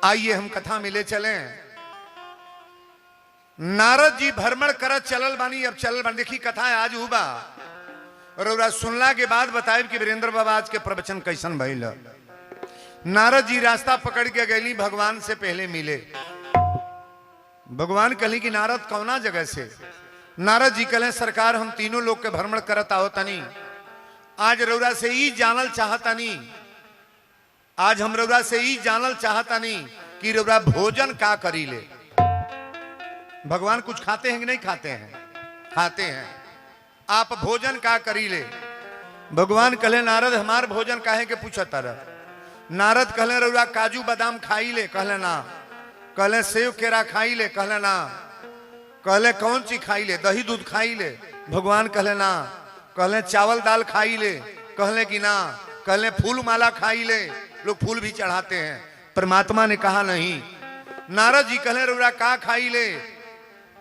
आइए हम कथा मिले चले। नारद जी भ्रमण करत चलल बानी, अब चलल बानी। देखी कथा आज हुआ और सुनला के बाद बताए कि वीरेंद्र बाबा आज के प्रवचन कैसन भइल। नारद जी रास्ता पकड़ के गईली, भगवान से पहले मिले। भगवान कहली कि नारद कौना जगह से? नारद जी कहले सरकार हम तीनों लोग के भ्रमण करत आओ तनी, आज रौरा से ही जानल चाहतनी, आज हम रौरा से ही जानल चाहतनी कि रौरा भोजन का करी ले। भगवान कुछ खाते हैं कि नहीं खाते हैं? खाते हैं। आप भोजन का करी ले? भगवान कहले नारद हमार भोजन काहे के पूछत तारा? नारद कहले रौरा काजू बादाम खाई ले? कहले ना। कहले सेव केरा खाई ले? कहले ना। कहले कौन चीज खाई ले? दही दूध खाई ले? भगवान कहले ना। कहले चावल दाल खाई ले? कहले कि ना। कहले फूल माला खाई ले? लोग फूल भी चढ़ाते हैं। परमात्मा ने कहा नहीं। नारद जी कहले रौरा का खाई ले?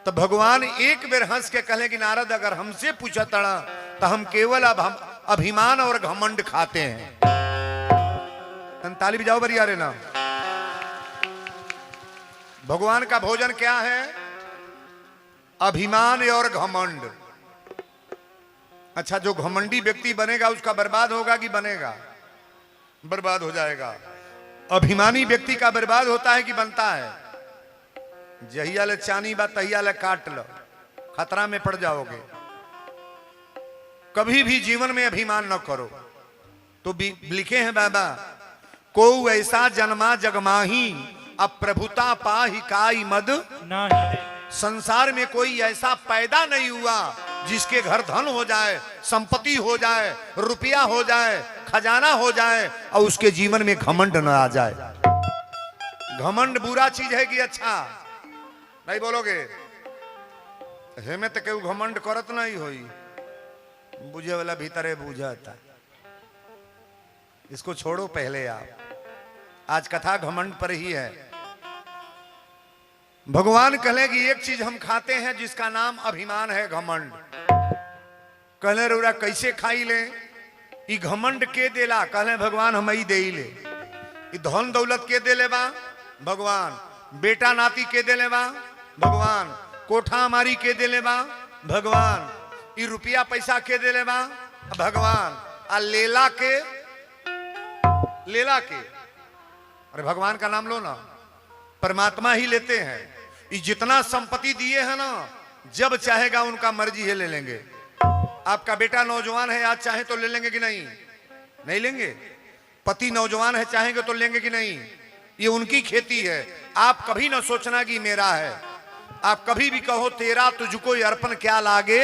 तो भगवान एक बेर हंस के कहले कि नारद अगर हमसे पूछा तड़ा तो हम केवल अभिमान और घमंड खाते हैं। ताली बजाओ बरिया रे ना। भगवान का भोजन क्या है? अभिमान और घमंड। अच्छा, जो घमंडी व्यक्ति बनेगा उसका बर्बाद होगा कि बनेगा? बर्बाद हो जाएगा। अभिमानी व्यक्ति का बर्बाद होता है कि बनता है? जहिया ले चानी बा तहिया ले काट लो, खतरा में पड़ जाओगे। कभी भी जीवन में अभिमान न करो। तो लिखे हैं बाबा, को ऐसा जन्मा जगमाही अब प्रभुता पाही काई मद नहीं। संसार में कोई ऐसा पैदा नहीं हुआ जिसके घर धन हो जाए, संपत्ति हो जाए, रुपया हो जाए, खजाना हो जाए और उसके जीवन में घमंड न आ जाए। घमंड बुरा चीज है कि अच्छा? नहीं बोलोगे? हेमे तो केहू घमंड करत नहीं होई, बुझे वाला भीतरे बुझाता। इसको छोड़ो पहले आप, आज कथा घमंड पर ही है। भगवान कहले कि एक चीज हम खाते हैं जिसका नाम अभिमान है, घमंड। कहले रौरा कैसे खाई ले? ई घमंड के देला? कहले भगवान हम ही दे ले। ई धन दौलत के देले बा? भगवान। बेटा नाती के देले बा? भगवान। कोठा हमारी के देले बा? भगवान। ई रुपया पैसा के देले बा? भगवान। आ लेला के? लेला के? अरे भगवान का नाम लो ना, परमात्मा ही लेते हैं। ये जितना संपत्ति दिए है ना, जब चाहेगा उनका मर्जी है ले लेंगे। आपका बेटा नौजवान है, आज चाहे तो ले लेंगे कि नहीं? नहीं लेंगे। पति नौजवान है, चाहेंगे तो लेंगे कि नहीं? ये उनकी खेती है। आप कभी ना सोचना कि मेरा है। आप कभी भी कहो तेरा तुझको अर्पण क्या लागे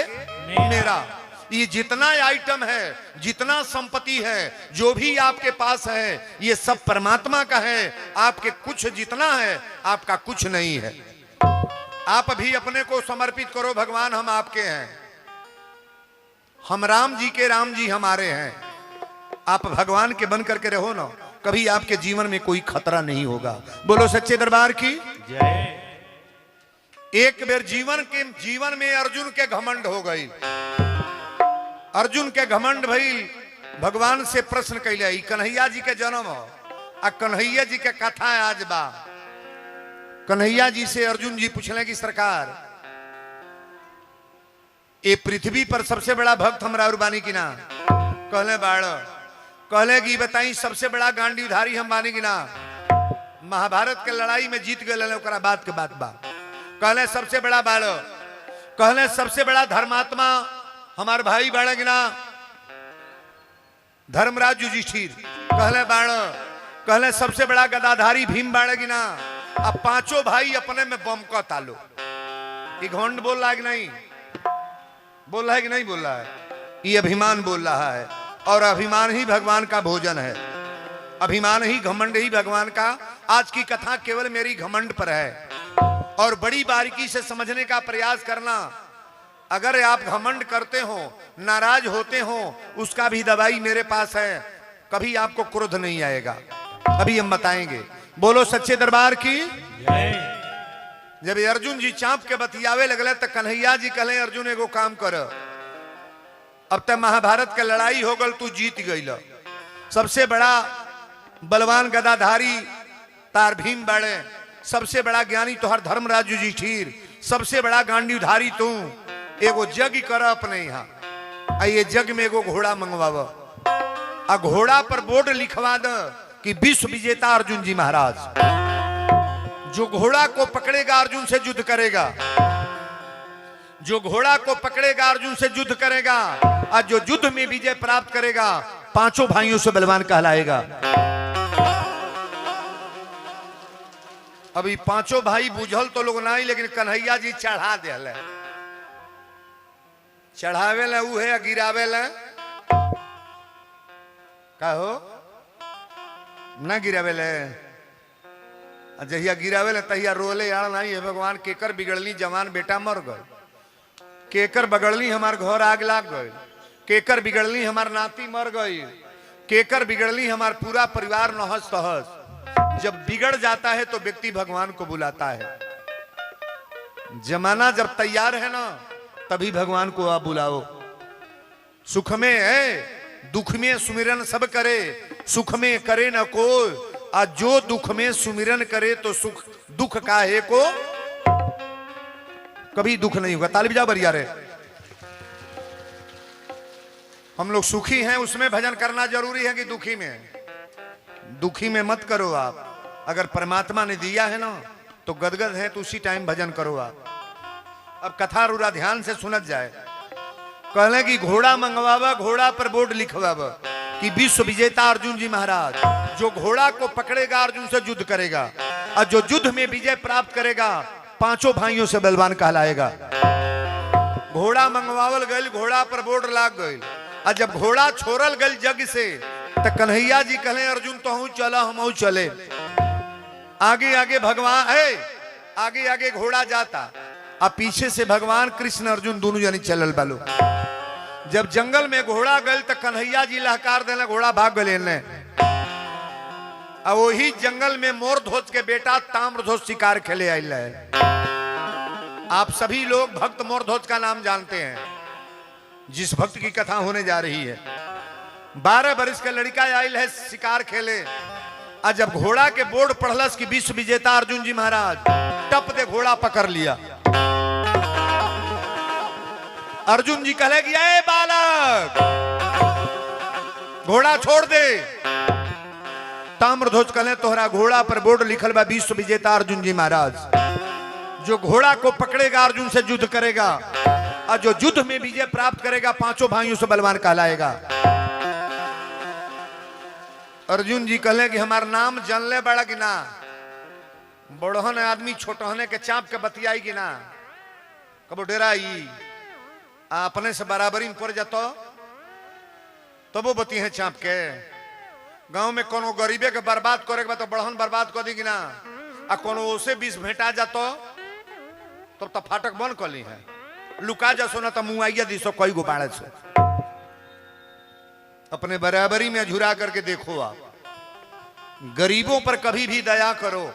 मेरा। ये जितना आइटम है, जितना संपत्ति है, जो भी आपके पास है, ये सब परमात्मा का है। आपके कुछ जितना है, आपका कुछ नहीं है। आप भी अपने को समर्पित करो, भगवान हम आपके हैं, हम राम जी के, राम जी हमारे हैं। आप भगवान के बन करके रहो ना, कभी आपके जीवन में कोई खतरा नहीं होगा। बोलो सच्चे दरबार की जय। एक बेर जीवन में अर्जुन के घमंड हो गई। अर्जुन के घमंड भइल। भगवान से प्रश्न कैले, कन्हैया जी के जन्म हो आ कन्हैया जी के कथा आज बा। कन्हैया जी से अर्जुन जी पूछले कि सरकार ये पृथ्वी पर सबसे बड़ा भक्त हमरा और बानी की ना? कहले बाड़। कहले कि बताई सबसे बड़ा गांडीधारी हम बानी की ना? महाभारत के लड़ाई में जीत गए ओकरा बात के बात बा। कहले सबसे बड़ा बाड़। कहले सबसे बड़ा धर्मात्मा हमार भाई बाड़ की ना? धर्मराज युधिष्ठिर। कहले बाड़। कहले सबसे बड़ा गदाधारी भीम बाड़ की ना? अब पांचों भाई अपने में बम का तालो। ये घमंड बोल रहा है कि नहीं? बोल रहा है कि नहीं बोल रहा है? ये अभिमान बोल रहा है। और अभिमान ही भगवान का भोजन है। अभिमान ही, घमंड ही भगवान का। आज की कथा केवल मेरी घमंड पर है और बड़ी बारीकी से समझने का प्रयास करना। अगर आप घमंड करते हो, नाराज होते हो, उसका भी दवाई मेरे पास है। कभी आपको क्रोध नहीं आएगा, अभी हम बताएंगे। बोलो सच्चे दरबार की जय। जब अर्जुन जी चांप के बतियावे लगले तो कन्हैया जी कहले अर्जुन एगो काम कर, अब तक महाभारत के लड़ाई हो गल, तू जीत गई। सबसे बड़ा बलवान गदाधारी तार भीम बड़े, सबसे बड़ा ज्ञानी तोहर धर्मराज युधिष्ठिर, सबसे बड़ा गांडीवधारी तू। एगो जग कर अपने यहाँ, ये जग में एगो घोड़ा मंगवाव, आ घोड़ा पर बोर्ड लिखवा द कि विश्व विजेता अर्जुन जी महाराज। जो घोड़ा को पकड़ेगा अर्जुन से युद्ध करेगा, जो घोड़ा को पकड़ेगा अर्जुन से युद्ध करेगा, और जो युद्ध में विजय प्राप्त करेगा पांचों भाइयों से बलवान कहलाएगा। अभी पांचों भाई बुझल तो लोग नहीं, लेकिन कन्हैया जी चढ़ा दिल, चढ़ावे ला ऊ है, गिरावे ला का हो ना, गिरावे ले जहिया गिरावे ले तहिया रोले यार नहीं है भगवान, केकर बिगड़ली जवान बेटा मर गए, केकर बगड़ली हमार घर आग लाग गए, केकर बिगड़ली हमार नाती मर गई, केकर बिगड़ली हमार पूरा परिवार नहस तहस। जब बिगड़ जाता है तो व्यक्ति भगवान को बुलाता है। जमाना जब तैयार है ना तभी भगवान को आप बुलाओ। सुख में है दुख में सुमिरन सब करे, सुख में करे न कोई, आज जो दुख में सुमिरन करे तो सुख दुख का है को कभी दुख नहीं होगा। ताली बजाओ बरिया रे। हम लोग सुखी हैं उसमें भजन करना जरूरी है कि दुखी में? दुखी में मत करो आप। अगर परमात्मा ने दिया है ना तो गदगद है तो उसी टाइम भजन करो आप। अब कथा रूरा ध्यान से सुनत जाए। कहले कि घोड़ा मंगवावा, घोड़ा पर बोर्ड लिखवावा कि विश्व विजेता अर्जुन जी महाराज। जो घोड़ा को पकड़ेगा अर्जुन से युद्ध करेगा, और जो युद्ध में विजय प्राप्त करेगा पांचों भाइयों से बलवान कहलाएगा। घोड़ा मंगवावल गई, घोड़ा पर बोर्ड लाग गई, और जब घोड़ा छोड़ल गई जग से तो कन्हैया जी कहले अर्जुन तो हूं चला, हम चले। आगे आगे भगवान है, आगे आगे घोड़ा जाता, अब पीछे से भगवान कृष्ण अर्जुन दोनों जनी चलल बालो। जब जंगल में घोड़ा गल तो कन्हैया जी लहकार देने, घोड़ा भाग गए। अब वही जंगल में मोर ध्वज के बेटा ताम्रध्वज शिकार खेले आयल है। आप सभी लोग भक्त मोर ध्वज का नाम जानते हैं, जिस भक्त की कथा होने जा रही है। 12 वर्ष का लड़का आयल है शिकार खेले, और जब घोड़ा के बोर्ड पढ़लस कि विश्व विजेता अर्जुन जी महाराज, टप दे घोड़ा पकड़ लिया। अर्जुन जी कहले कि ए बालक घोड़ा छोड़ दे। ताम्रध्वज कहले तोहरा घोड़ा पर बोर्ड लिखल बा विश्व विजेता अर्जुन जी महाराज। जो घोड़ा को पकड़ेगा अर्जुन से युद्ध करेगा, और जो युद्ध में विजय प्राप्त करेगा पांचों भाइयों से बलवान कहलाएगा। अर्जुन जी कहले कि हमार नाम जानले बड़ा कि ना? बड़हन आदमी छोटहने के चाप के बतियाई कि ना? कबो डेराई अपने से बराबरी में पड़ जातो तब वो बती है चाप के। गांव में कोनो गरीबे के बर्बाद करे के बाद तो बड़हन बर्बाद कर दी कि ना? आ कोनो उसे 20 भेंटा जातो तब तो फाटक बंद कर ली है। लुका जा सोना तो मुआइया दिसो कई गो बाड़े सो। अपने बराबरी में झुरा करके देखो आप। गरीबों पर कभी भी दया करो,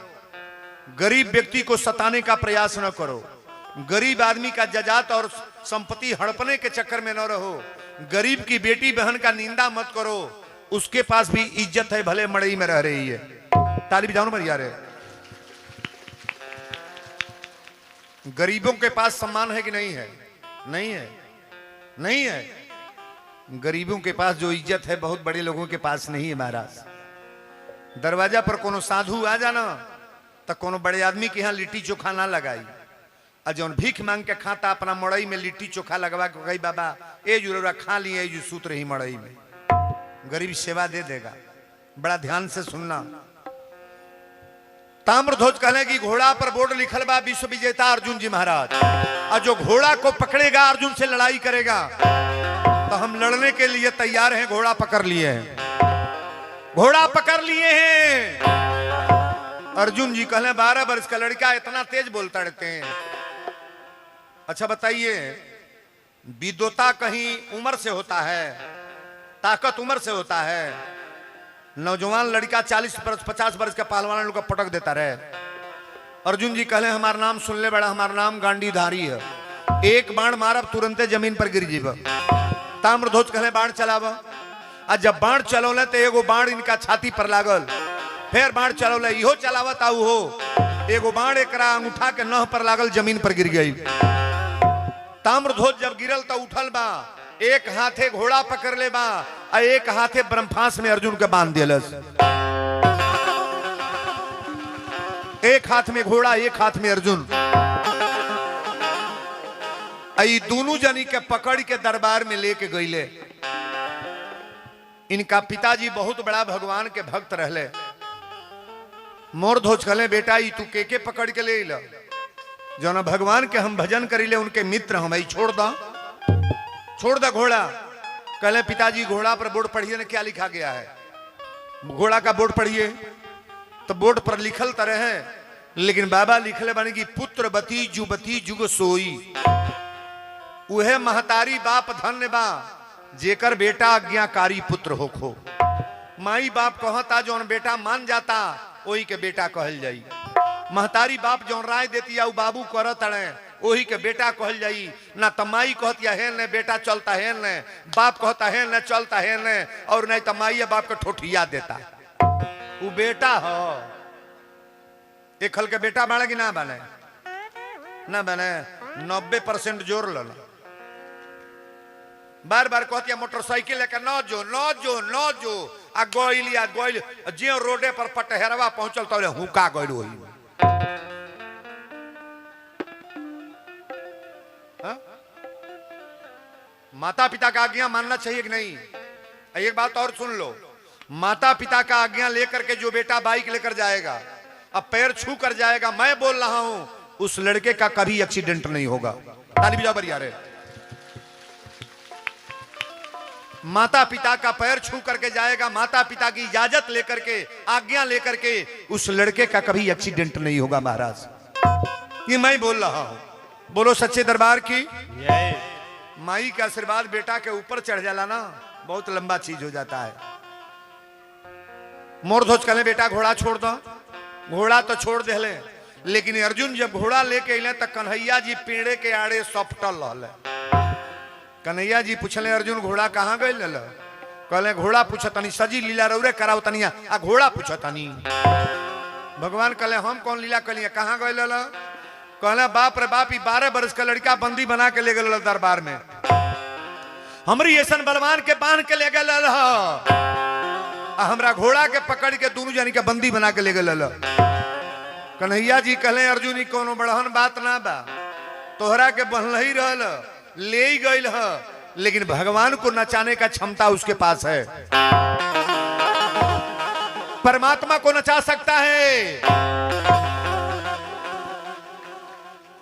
गरीब व्यक्ति को सताने का प्रयास न करो, गरीब आदमी का जजात और संपत्ति हड़पने के चक्कर में न रहो, गरीब की बेटी बहन का निंदा मत करो। उसके पास भी इज्जत है, भले मड़ई में रह रही है। ताली बजाओ ना यार। गरीबों के पास सम्मान है कि नहीं है? नहीं है, नहीं है। गरीबों के पास जो इज्जत है बहुत बड़े लोगों के पास नहीं है महाराज। दरवाजा पर कोनो साधु आ जाना तो कोनो बड़े आदमी के यहाँ लिट्टी चोखा ना लगाई, और जौन भीख मांग के खाता अपना मड़ई में लिट्टी चोखा लगवा के कही बाबा ए जुरा खा लिए जो सूत रही मड़ई में। गरीब सेवा दे देगा। बड़ा ध्यान से सुनना। ताम्रध्वज कहले कि घोड़ा पर बोर्ड लिखल बा विश्व विजेता अर्जुन जी महाराज, और जो घोड़ा को पकड़ेगा अर्जुन से लड़ाई करेगा। तो हम लड़ने के लिए तैयार हैं। घोड़ा पकड़ लिए हैं, घोड़ा पकड़ लिए हैं। अर्जुन जी कहले 12 वर्ष का लड़का इतना तेज बोलता रहते हैं। अच्छा बताइए, विद्वता कहीं उम्र से होता है? ताकत उम्र से होता है? नौजवान लड़का 40 वर्ष 50 वर्ष का पहलवान लोग पटक देता रहे। अर्जुन जी कहले हमार नाम सुन ले बड़ा, हमार नाम गांडीधारी है। एक बाण मारब तुरंते जमीन पर गिर जीब। ताम्रध्वज कहले बाण चलाब। आ जब बाण चलौले तो एगो बाण इनका छाती पर लागल, फिर बाण चलौले, इहो चलावत आऊ हो। एगो बाण एकरा अंगूठा के नह पर लागल, जमीन पर गिर गई। ताम्रध्वज जब गिरल तो उठल बा, एक हाथे घोड़ा पकड़ ले बा, आ एक हाथे ब्रह्मास में अर्जुन के बांध दिलस। एक हाथ में घोड़ा, एक हाथ में अर्जुन। आई दोनों जनी के पकड़ के दरबार में लेके गईले। इनका पिताजी बहुत बड़ा भगवान के भक्त रहले। मोरध्वज कहले, बेटा ई तू के पकड़ के ले ला, जो ना भगवान के हम भजन करीले उनके मित्र हम, छोड़ दा घोड़ा। कहले पिताजी घोड़ा पर बोर्ड पढ़िए ना, क्या लिखा गया है? घोड़ा का बोर्ड पढ़िए। तो बोर्ड पर लिखल तरह है, लेकिन बाबा लिखले बने की पुत्र बती जुबती जुग सोई। उहे महतारी बाप धन्य बा, जेकर बेटा आज्ञाकारी पुत्र होखो। माई बाप कहता जौन बेटा मान जाता, वही के बेटा कहल जाई। महतारी बाप जौन राय देती है बाबू करत अड़े, वही के बेटा कहल जाई। ना तमाई कहतिया है न बेटा चलता है न, बाप कहता है न चलता है न, और नहीं तमाई बाप के ठोठिया देता। वो बेटा हो। एक हल के बेटा बने कि ना बने? ना बने। 90% जोर लो। बार बार कहतिया मोटरसाइकिल लेकर न जो आ गोइल जे रोडे पर पटहरवा पहुंचल तो हुका गइल होई। माता पिता का आज्ञा मानना चाहिए कि नहीं? एक बात और सुन लो, माता पिता का आज्ञा लेकर के जो बेटा बाइक लेकर जाएगा, अब पैर छू कर जाएगा, मैं बोल रहा हूं उस लड़के का कभी एक्सीडेंट नहीं होगा। ताली बजाओ बढ़िया रे। माता पिता का पैर छू करके जाएगा, माता पिता की इजाजत लेकर के, आज्ञा लेकर के, उस लड़के का कभी एक्सीडेंट नहीं होगा महाराज। ये मैं बोल रहा हूं। बोलो सच्चे दरबार की। माई का आशीर्वाद बेटा के ऊपर चढ़ जाला ना, बहुत लंबा चीज हो जाता है। मोरध्वज कहले बेटा घोड़ा छोड़ दो। घोड़ा तो छोड़ दे, लेकिन अर्जुन जब घोड़ा लेके अले तो कन्हैया जी पेड़े के आड़े सपटल रहले। कन्हैया जी पूछले अर्जुन घोड़ा कहाँ गए? कहले घोड़ा पूछतनी, सजी लीला रौरे कराओ तनिया, आ घोड़ा पूछतनी। भगवान कहले हम कौन लीला कलिए, कहाँ गए? कहले बाप रे बाप, 12 बरस का लड़का बंदी बना के ले गए दरबार में, हमरी ऐसन बलवान के बांध के ले गए, हमरा घोड़ा के पकड़ के दोनों जानी के बंदी बना के ले गए। कन्हैया जी कहले अर्जुन ही कोनो बड़हन बात ना बा, तोहरा के बहल ही रहल, ले ही गई है, लेकिन भगवान को नचाने का क्षमता उसके पास है। परमात्मा को नचा सकता है।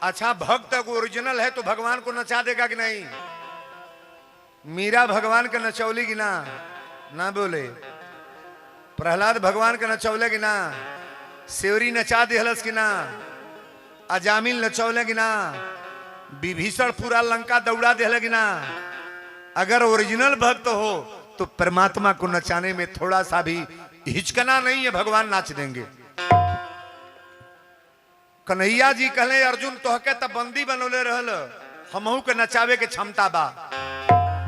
अच्छा भक्त ओरिजिनल है तो भगवान को नचा देगा कि नहीं? मीरा भगवान के नचौली कि ना? ना बोले। प्रहलाद भगवान के नचौले कि ना? सेवरी नचा दिहलस कि ना? अजामिल नचौले कि ना? विभीषण पूरा लंका दौड़ा दे लगी ना। अगर ओरिजिनल भक्त हो तो परमात्मा को नचाने में थोड़ा सा भी हिचकना नहीं है, भगवान नाच देंगे। कन्हैया जी कहले अर्जुन तोहके तब बंदी बनोले रहल, हमहू के नचावे के क्षमता बा।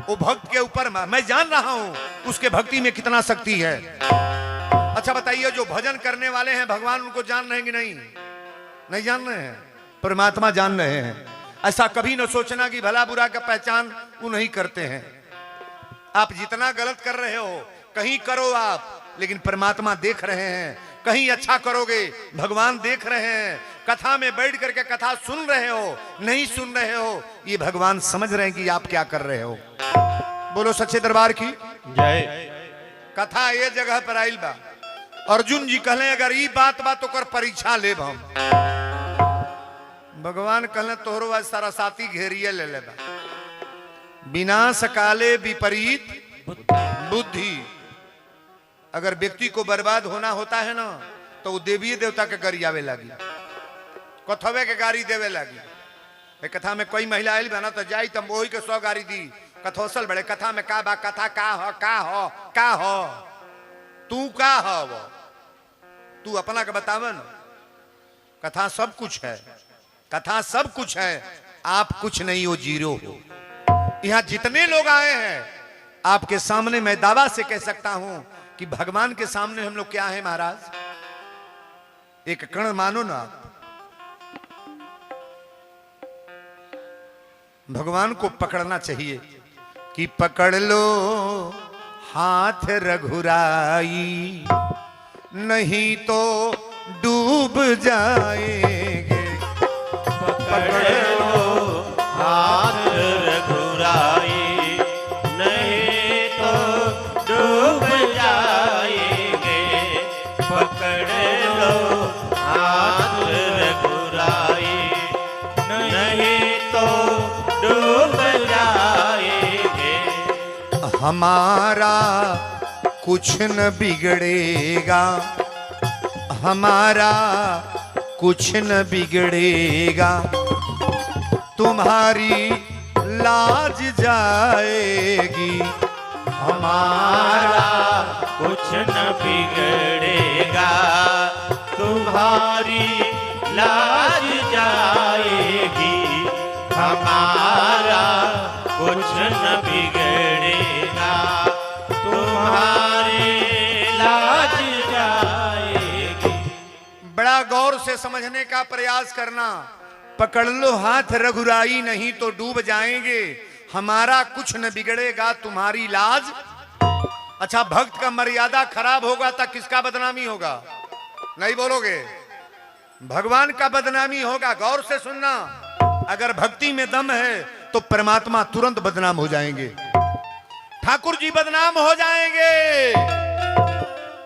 वो भक्त के ऊपर मैं जान रहा हूं उसके भक्ति में कितना शक्ति है। अच्छा बताइए, जो भजन करने वाले हैं भगवान उनको जान रहे हैं कि नहीं? नहीं जान रहे हैं, परमात्मा जान रहे हैं। ऐसा कभी न सोचना कि भला बुरा का पहचान वो नहीं करते हैं। आप जितना गलत कर रहे हो कहीं करो आप, लेकिन परमात्मा देख रहे हैं। कहीं अच्छा करोगे भगवान देख रहे हैं। कथा में बैठ करके कथा सुन रहे हो नहीं सुन रहे हो, ये भगवान समझ रहे हैं कि आप क्या कर रहे हो। बोलो सच्चे दरबार की जय। कथा ये जगह पर आइल बा। अर्जुन जी कहले अगर ये बात तो कर परीक्षा लेब हम। भगवान कहले तोहरो आज सारा साथी घेरिए ले लेबा। विनाश काले विपरीत बुद्धि। अगर व्यक्ति को बर्बाद होना होता है ना तो वो देवी देवता के गरियावे लगी, कथवे के गाड़ी देवे लगी। कथा में कोई महिला आयल बना तो जाई तम वही के 100 गाड़ी दी। कथोसल बड़े कथा में का बा, कथा का हो तू का हो वो तू अपना के बतावन। कथा सब कुछ है, कथा सब कुछ है, आप कुछ नहीं हो, जीरो हो। यहां जितने लोग आए हैं आपके सामने मैं दावा से कह सकता हूं कि भगवान के सामने हम लोग क्या है महाराज? एक कण मानो ना, भगवान को पकड़ना चाहिए कि पकड़ लो हाथ रघुराई, नहीं तो डूब जाएंगे। पकड़ लो हाथ रघुराई, नहीं तो डूब जाएंगे। पकड़ लो हाथ रघुराई, नहीं तो डूब जाएंगे। हमारा कुछ न बिगड़ेगा, हमारा कुछ न बिगड़ेगा, तुम्हारी लाज जाएगी। हमारा कुछ न बिगड़ेगा, तुम्हारी लाज जाएगी। हमारा कुछ न बिगड़ेगा, तुम्हारी लाज जाएगी। बड़ा गौर से समझने का प्रयास करना। पकड़ लो हाथ रघुराई, नहीं तो डूब जाएंगे। हमारा कुछ न बिगड़ेगा, तुम्हारी लाज। अच्छा, भक्त का मर्यादा खराब होगा तो किसका बदनामी होगा? नहीं बोलोगे? भगवान का बदनामी होगा। गौर से सुनना, अगर भक्ति में दम है तो परमात्मा तुरंत बदनाम हो जाएंगे, ठाकुर जी बदनाम हो जाएंगे।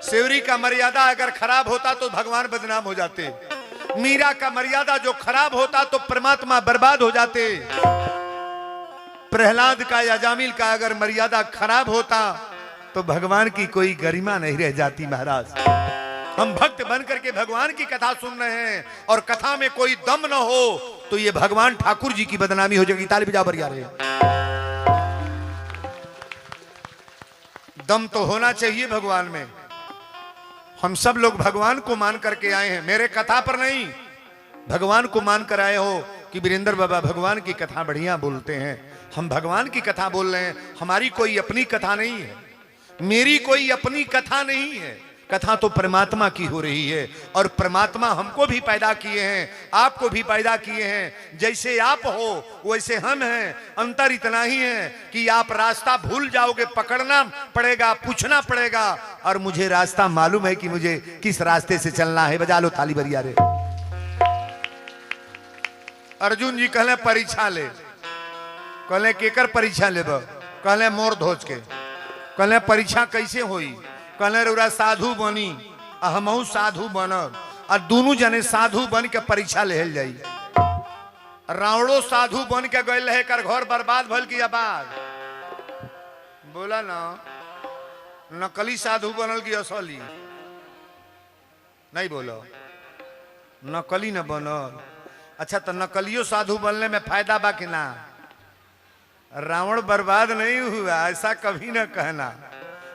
सेवरी का मर्यादा अगर खराब होता तो भगवान बदनाम हो जाते। मीरा का मर्यादा जो खराब होता तो परमात्मा बर्बाद हो जाते। प्रहलाद का या जामिल का अगर मर्यादा खराब होता तो भगवान की कोई गरिमा नहीं रह जाती। महाराज, हम भक्त बन करके भगवान की कथा सुन रहे हैं और कथा में कोई दम न हो तो ये भगवान ठाकुर जी की बदनामी हो जाएगी। ताली बजाओ बढ़िया रहे। दम तो होना चाहिए भगवान में। हम सब लोग भगवान को मान करके आए हैं, मेरे कथा पर नहीं, भगवान को मान कर आए हो कि वीरेंद्र बाबा भगवान की कथा बढ़िया बोलते हैं। हम भगवान की कथा बोल रहे हैं, हमारी कोई अपनी कथा नहीं है, मेरी कोई अपनी कथा नहीं है। कथा तो परमात्मा की हो रही है और परमात्मा हमको भी पैदा किए हैं, आपको भी पैदा किए हैं। जैसे आप हो वैसे हम हैं। अंतर इतना ही है कि आप रास्ता भूल जाओगे, पकड़ना पड़ेगा, पूछना पड़ेगा, और मुझे रास्ता मालूम है कि मुझे किस रास्ते से चलना है। बजा लो ताली बरिया रे। अर्जुन जी कहले परीक्षा ले, कहले केकर परीक्षा लेब? कहले मोर धोज के। कहले परीक्षा कैसे होई? कहले रउरा साधु बनी, हमहू साधु बनब, और दोनों जने साधु बन के परीक्षा लेहल जाई। रावणो साधु बन के गए रहे, कर घर बर्बाद भल की आबाद। बोला ना, नकली साधु बनल की असली? नहीं बोलो, नकली न बनल। अच्छा, तो नकलियो साधु बनने में फायदा बा कि ना? रावण बर्बाद नहीं हुआ, ऐसा कभी ना कहना।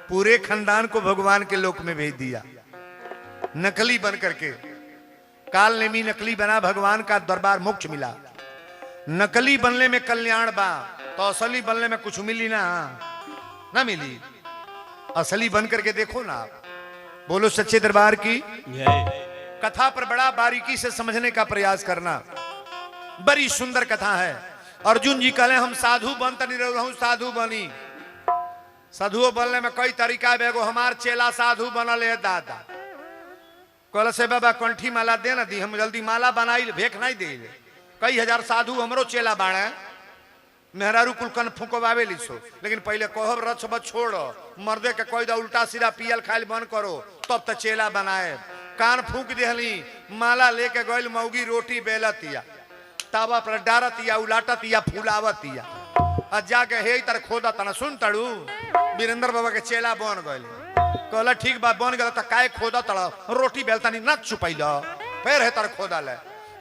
पूरे खानदान को भगवान के लोक में भेज दिया नकली बन करके। काल नेमी नकली बना, भगवान का दरबार मोक्ष मिला। नकली बनने में कल्याण बा, तो असली बनने में कुछ मिली ना मिली। असली बन करके देखो ना आप। बोलो सच्चे दरबार की। कथा पर बड़ा बारीकी से समझने का प्रयास करना। बड़ी सुंदर कथा है। अर्जुन जी कहले हम साधु बनता नहीं रहूं, साधु बनी। साधुओं बनने में कई तरीका है। एगो हमार चेला साधु बनल है दादा। कहल से बाबा कंठी माला दे ना दी, हम जल्दी माला बनाई, भेख नहीं दे। कई हजार साधु हमरो चेला बाड़े, मेहरारू कुल कन फुकवावे लिसो। लेकिन पहले कहब रच बच छोड़, मर्दे के कह दो उल्टा सीधा पियल खाइल बंद करो, तब तो चेला बनाए। कान फूक देहली, माला लेके गइल मौगी रोटी बेलतिया, तावा पर डारतिया, उलाटतिया, फुलावतिया, और जाके हे तर खोदा तना। सुन तड़ू, वीरेंद्र बाबा के चेला बन गए। कहला ठीक बा, बन गया तो काय खोदा तड़ा? रोटी बेलता नहीं ना छुपैल, फिर है तर खोदा ले।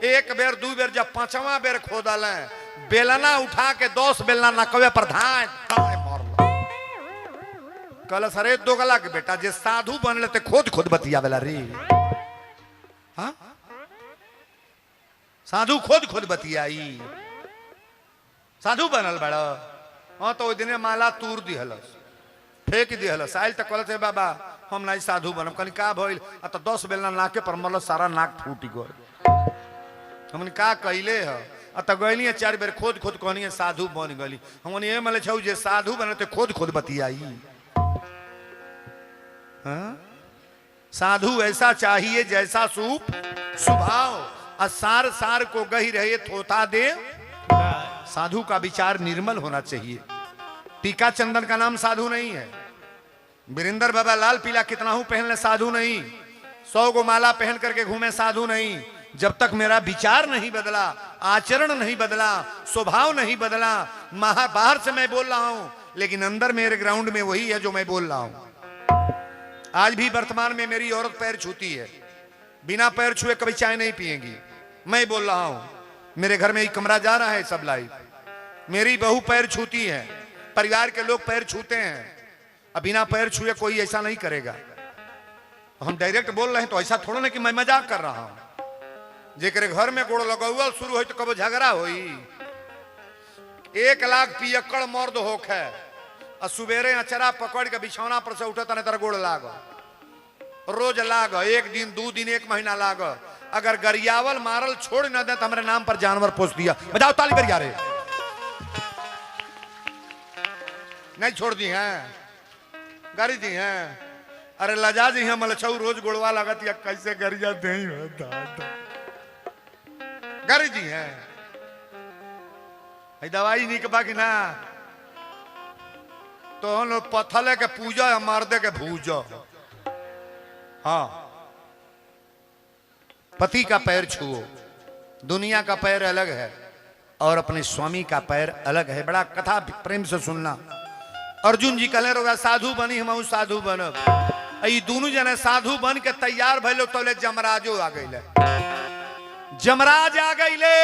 एक बेर दू बेर, जब पांचवा बेर खोदा ले, बेलना उठा के 10 बेलना नकवे पर धाय कहला सरे दोगला के बेटा, जे साधु बन लेते खोद खोद बतिया बेला रे। हाँ, साधु खोद खोद बतियाई, साधु बनल बड़ा। हाँ, तो दिन माला तूर दिहलस, फेंक दिहल साइल तक कहल बाबा हम नहीं साधु बनब कहनी का भइल आ तो 10 बेलना नाके पर मल सारा नाक फूट गल हमने का कइले ह आ तो गइली 4 बेर खोद खोद कहनी साधु बन गली हमने ये मले छौ जे साधु बनते खोद खोद बतियाई। हाँ साधु ऐसा चाहिए जैसा सूप स्वभाव और सार सार को गही रहे थोता दे। साधु का विचार निर्मल होना चाहिए। टीका चंदन का नाम साधु नहीं है। वीरेंद्र बाबा लाल पीला कितना हूं पहन ले साधु नहीं। 100 गो माला पहन करके घूमे साधु नहीं। जब तक मेरा विचार नहीं बदला, आचरण नहीं बदला, स्वभाव नहीं बदला। बाहर से मैं बोल रहा हूं लेकिन अंदर मेरे ग्राउंड में वही है जो मैं बोल रहा हूं। आज भी वर्तमान में मेरी औरत पैर छूती है, बिना पैर छुए कभी चाय नहीं पिएगी। मैं बोल रहा हूं मेरे घर में एक कमरा जा रहा है सब लाइव। मेरी बहू पैर छूती है, परिवार के लोग पैर छूते हैं। अब बिना पैर छुए कोई ऐसा नहीं करेगा। हम डायरेक्ट बोल रहे हैं तो ऐसा थोड़ा ना कि मैं मजाक कर रहा हूं। जेकरे घर में गोड़ लगाउल शुरू हो तो कब झगड़ा होई। 1 लाख पियक्कड़ मर्द होक है और सुबेरे अचरा पकड़ के बिछौना पर से उठता नहीं तर गोड़ लाग रोज लाग 1 दिन 2 दिन 1 महीना लाग। अगर गरियावल मारल छोड़ न दे तो हमारे नाम पर जानवर पोस दिया। बजाओ ताली बरिया रे। नहीं छोड़ दी हैं, गाड़ी दी हैं। अरे लजा जी हम लछऊ रोज गोड़वा लागत या कैसे गरिया दे गाड़ी दी हैं। दवाई निकबा कि ना तो हम लोग पथले के पूजा या मारदे के भूजा। हाँ पति का पैर छुओ। दुनिया का पैर अलग है और अपने स्वामी का पैर अलग है। बड़ा कथा प्रेम से सुनना। अर्जुन जी कहले रोगा साधु बनी हम साधु बनब। दोनों जने साधु बन के तैयार भइलो तो ले जमराजो आ गइले। जमराज आ गइले।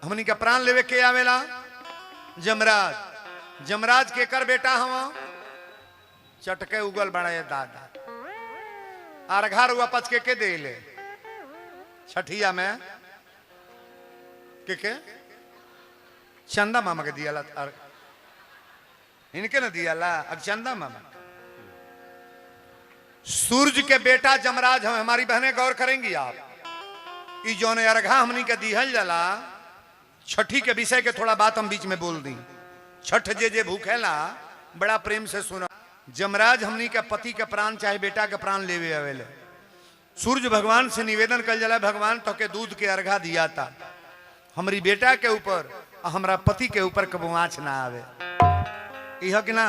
हमनी के प्राण लेवे के आवेला जमराज। जमराज के कर बेटा हम चटके उगल बड़ा दादा। अर्घा रुआ पच के दे ले छठिया में के चंदा मामा के दिया इनके न दिया ला। अब चंदा मामा सूरज के बेटा जमराज हम। हमारी बहनें गौर करेंगी आप। ई जौन अर्घा हमनी के दिहल जला छठी के विषय के थोड़ा बात हम बीच में बोल दी। छठ जे भूखेला बड़ा प्रेम से सुना। जमराज हमनी के पति के प्राण चाहे बेटा के प्राण लेवे आवेले। सूर्य भगवान से निवेदन कर जला भगवान तो के दूध के अर्घा दिया था हमारी बेटा के ऊपर हमारा पति के ऊपर कबो आँच ना आवे। यह कि ना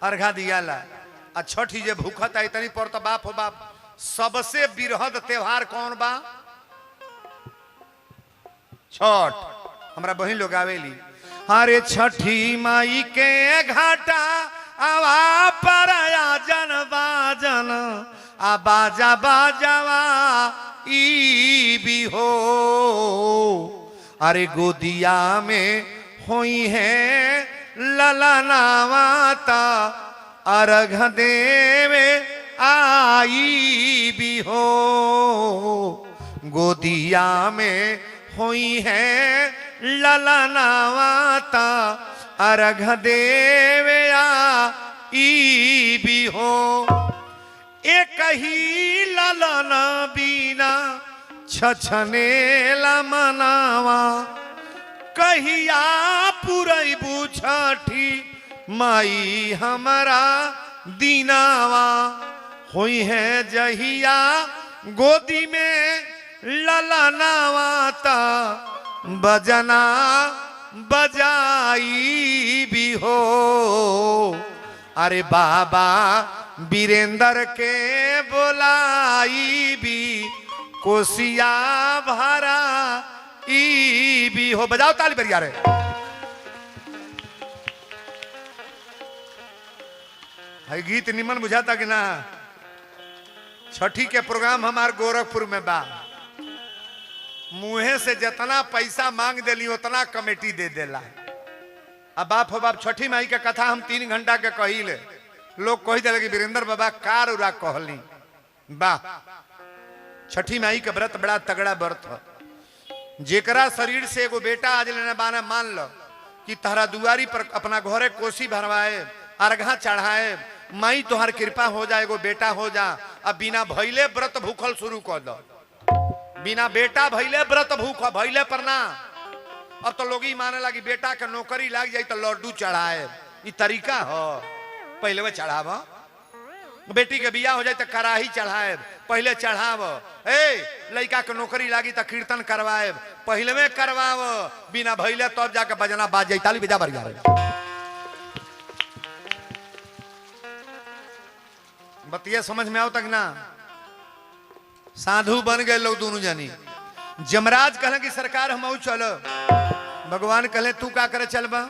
अर्घा दिया ला। आ छठी जे भूखत है इतनी पर तो बाप हो बाप सबसे बिरहद त्योहार कौन बा? छठ। हमारा बहन लोग आवेली अरे छठी माई के घाटा आवा पर जन बाजन आ बाजा बाजावा ई भी हो। अरे गोदिया में होई है ललना माता अर्घ देवे आई भी हो। गोदिया में हुई है ललना माता अर्घ देवे आई भी हो। एक ही ललना बीना छछने लमनावा कहिया पुरैबू छठी माई हमारा दीनावा। हुई है जहिया गोदी में ललनावा ता बजना बजाई भी हो। अरे बाबा वीरेंद्र के बोलाई भी कोसिया भरा ई भी हो। बजाओ ताली बरिया रे। है गीत निमन बुझाता कि ना? छठी के प्रोग्राम हमार गोरखपुर में बा। मुहे से जितना पैसा मांग देली उतना कमेटी दे देला। अब बाप हो बाप छठी माई के कथा हम 3 घंटा के कहिले। लोग कही दिले कि वीरेंद्र बाबा कार उरा कहली बा। छठी माई के व्रत बड़ा तगड़ा व्रत है। जेकरा शरीर से एगो बेटा आज लेने बाने मान लो कि तहरा दुआरी पर अपना घरे कोसी भरवाए, अर्घा चढ़ाए, माई तोहर कृपा हो जाए, एगो बेटा हो जा। अब बिना भैले व्रत भूखल शुरू कर दो, बिना बेटा भैले व्रत भूख भैले पर ना। अब तो लोग ही माने लगी बेटा के नौकरी लग जाए तो लड्डू चढ़ाए, ये तरीका हो? पहले वो चढ़ाव, बेटी के बियाह हो जाए तो कराही चढ़ाए, पहले चढ़ाव। ए लड़का के नौकरी लागी तो कीर्तन करवाए, पहले में करवाव, बिना भैले तब जाके बजना बाज जाए। ताली बजा बढ़िया बतिया समझ में आओ तक ना। साधु बन गए लोग दोनों जानी। जमराज कहले कि सरकार हम चलो, भगवान कहले तू का करे चल बा।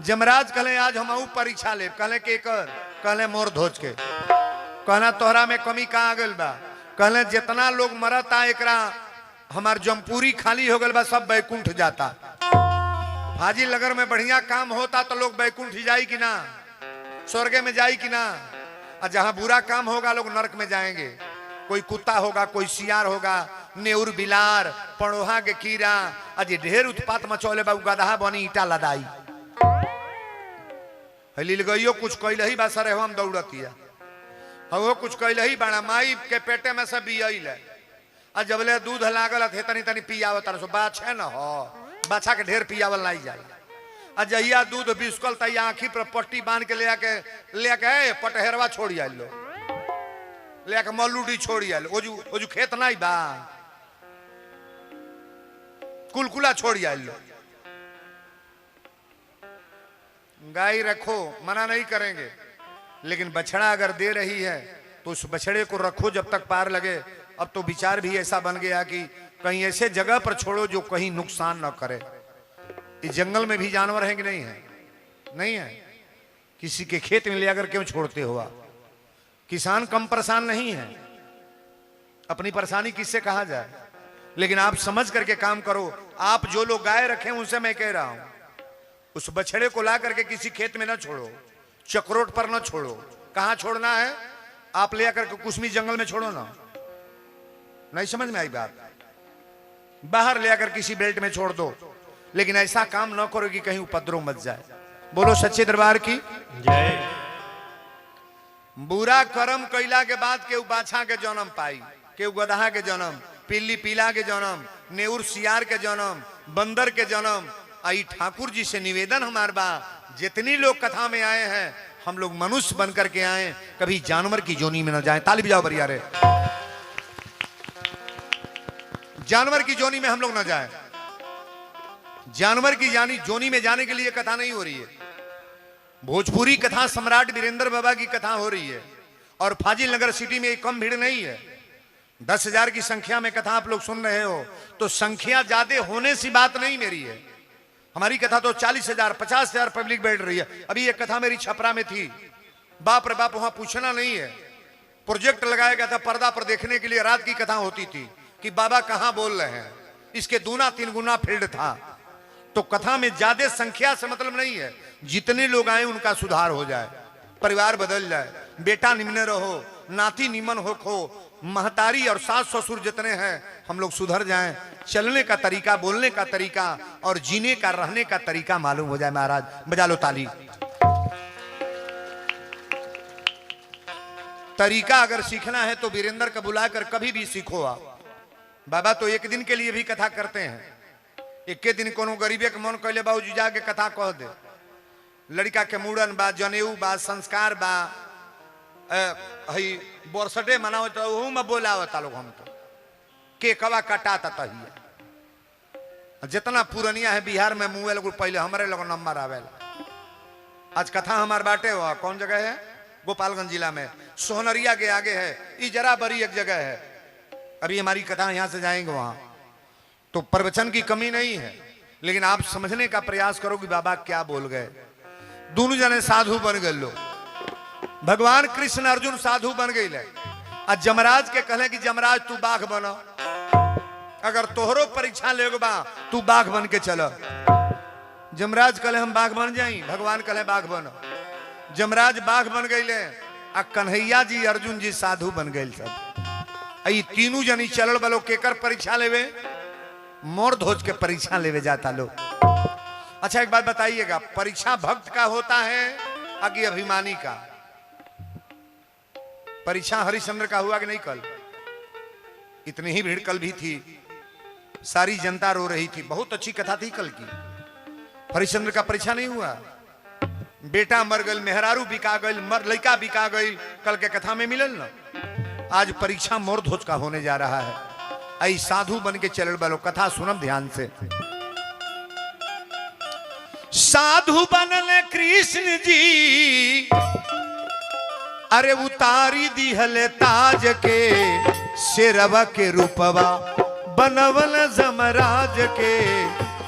जमराज कहले आज हम परीक्षा ले। कहले के कर? कहले मोर ध्वज के। कहना तोहरा में कमी का आ गल बा? कहले जितना लोग मरता एकरा हमार जमपूरी खाली हो गल बा, सब बैकुंठ जाता। हाजी नगर में बढ़िया काम होता तो लोग बैकुंठ जाई कि ना, स्वर्ग में जाई कि ना। और जहां बुरा काम होगा लोग नरक में जाएंगे। कोई कुत्ता होगा, कोई सियार होगा, नेउर बिलार, पड़ोहा के कीड़ा, अजी ढेर उत्पात मचौले बा, गदहा बनी ईटा लदाई। हलील गइयो कुछ कैल ही बा, सरे हम दौड़तिया हो कुछ कैल ही बाड़ा। माई के पेटे में से बियल है, और जबले दूध लागल थे तनी तनी पियावत सो बाछे न हो, बाछा के ढेर पियावल नहीं जाला। अजहिया दूध बिस्कल तई आंखी पर पट्टी बांध के लेके पटहेरवा छोड़ी आइल लो, लेके मल्लूडी छोड़ी आइल। ओजू ओजू खेत नहीं बा, कुलकुला छोड़ी आइल लो। गाय रखो, मना नहीं करेंगे, लेकिन बछड़ा अगर दे रही है तो उस बछड़े को रखो जब तक पार लगे। अब तो विचार भी ऐसा बन गया कि कहीं ऐसे जगह पर छोड़ो जो कहीं नुकसान न करे। इस जंगल में भी जानवर हैं कि नहीं है? नहीं है। किसी के खेत में ले आकर क्यों छोड़ते हो आप? किसान कम परेशान नहीं है, अपनी परेशानी किससे कहा जाए। लेकिन आप समझ करके काम करो। आप जो लोग गाय रखें उनसे मैं कह रहा हूं, उस बछड़े को ला करके किसी खेत में ना छोड़ो, चक्रोट पर ना छोड़ो। कहां छोड़ना है? आप ले आकर के कुसमी जंगल में छोड़ो ना। नहीं समझ में आई बात? बाहर ले आकर किसी बेल्ट में छोड़ दो, लेकिन ऐसा काम ना करो कि कहीं उपद्रव मच जाए। बोलो सच्चे दरबार की जय। बुरा कर्म कैला के बाद केहू बाछा के जन्म पाई, केहू गदहा के जन्म, पिल्ली पीला के जन्म, नेउर सियार के जन्म, बंदर के जन्म। आई ठाकुर जी से निवेदन हमार बा, जितनी लोग कथा में आए हैं हम लोग मनुष्य बन करके आए, कभी जानवर की जोनी में न जाएं। ताली बजाओ बढ़िया रे। जानवर की जोनी में हम लोग न जाएं। जानवर की जोनी में जाने के लिए कथा नहीं हो रही है। भोजपुरी कथा सम्राट वीरेंद्र बाबा की कथा हो रही है, और फाजिल नगर सिटी में कम भीड़ नहीं है। 10,000 की संख्या में कथा आप लोग सुन रहे हो, तो संख्या ज्यादा होने से बात नहीं मेरी है। हमारी कथा तो 40,000 50,000 पब्लिक बैठ रही है। अभी एक कथा मेरी छपरा में थी, बाप रे बाप, वहां पूछना नहीं है। प्रोजेक्ट लगाया गया था पर्दा पर देखने के लिए, रात की कथा होती थी कि बाबा कहां बोल रहे हैं, इसके 2-3 गुना फील्ड था। तो कथा में ज्यादा संख्या से मतलब नहीं है, जितने लोग आए उनका सुधार हो जाए, परिवार बदल जाए, बेटा निम्न रहो, नाती निमन हो, महतारी और सास ससुर जितने हैं हम लोग सुधर जाएं, चलने का तरीका, बोलने का तरीका और जीने का, रहने का तरीका मालूम हो जाए। महाराज बजा लो ताली। तरीका अगर सीखना है तो वीरेंद्र का बुलाकर कभी भी सीखो आप। बाबा तो एक दिन के लिए भी कथा करते हैं। एक दिन कोनो गरीबे के मन कैले बाबूजी जाके कथा कह दे, लड़का के मुड़न बा, जनेऊ बा, संस्कार बा, बरसडे मनाओ तो में बोलावता लोग। हम तो केकवा कटाता तहिया। जितना पुरनिया है बिहार में मुँह लोग पहले हमारे लोग नंबर आवेला। आज कथा हमार बाटे हुआ कौन जगह है? गोपालगंज जिला में सोहनरिया के आगे है, ये जरा बड़ी एक जगह है। अभी हमारी कथा यहाँ से जाएंगे वहां, तो प्रवचन की कमी नहीं है, लेकिन आप समझने का प्रयास करो कि बाबा क्या बोल गए। दोनों जने साधु बन गए लोग। भगवान कृष्ण अर्जुन साधु बन गए। आज जमराज के कहले कि जमराज तू बाघ बनो, अगर तोहरो परीक्षा ले बा तू बाघ बन के चल। जमराज कहले हम बाघ बन जाई, भगवान कहले बाघ बनो। जमराज बाघ बन गए, आ कन्हैया जी अर्जुन जी साधु बन गए। सब आई तीनों जनी चलल बलो केकर परीक्षा लेवे? मोर ध्वज के परीक्षा लेवे जाता लोग। अच्छा एक बात बताइएगा, परीक्षा भक्त का होता है आगे अभिमानी का? परीक्षा हरिश्चंद्र का हुआ कि नहीं? कल इतनी ही भीड़ कल भी थी, सारी जनता रो रही थी, बहुत अच्छी कथा थी कल की। हरिश्चंद्र का परीक्षा नहीं हुआ, बेटा मर गई, मेहरारू बिका गई, लड़का बिका गई, कल के कथा में मिलल ना। आज परीक्षा मोर ध्वज का होने जा रहा है। आई साधु बन के चलल बलो, कथा सुनम ध्यान से। साधु बनले कृष्ण जी, अरे उतारी दिहले ताज के, शेरवा के रूपवा बनवल जमराज के,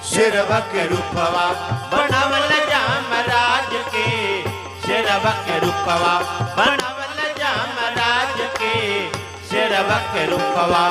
शेरवा के रूपवा बनवल जामराज के, शेरवा के रूपवा बनवल जामराज के, शेरवा के रूपवा।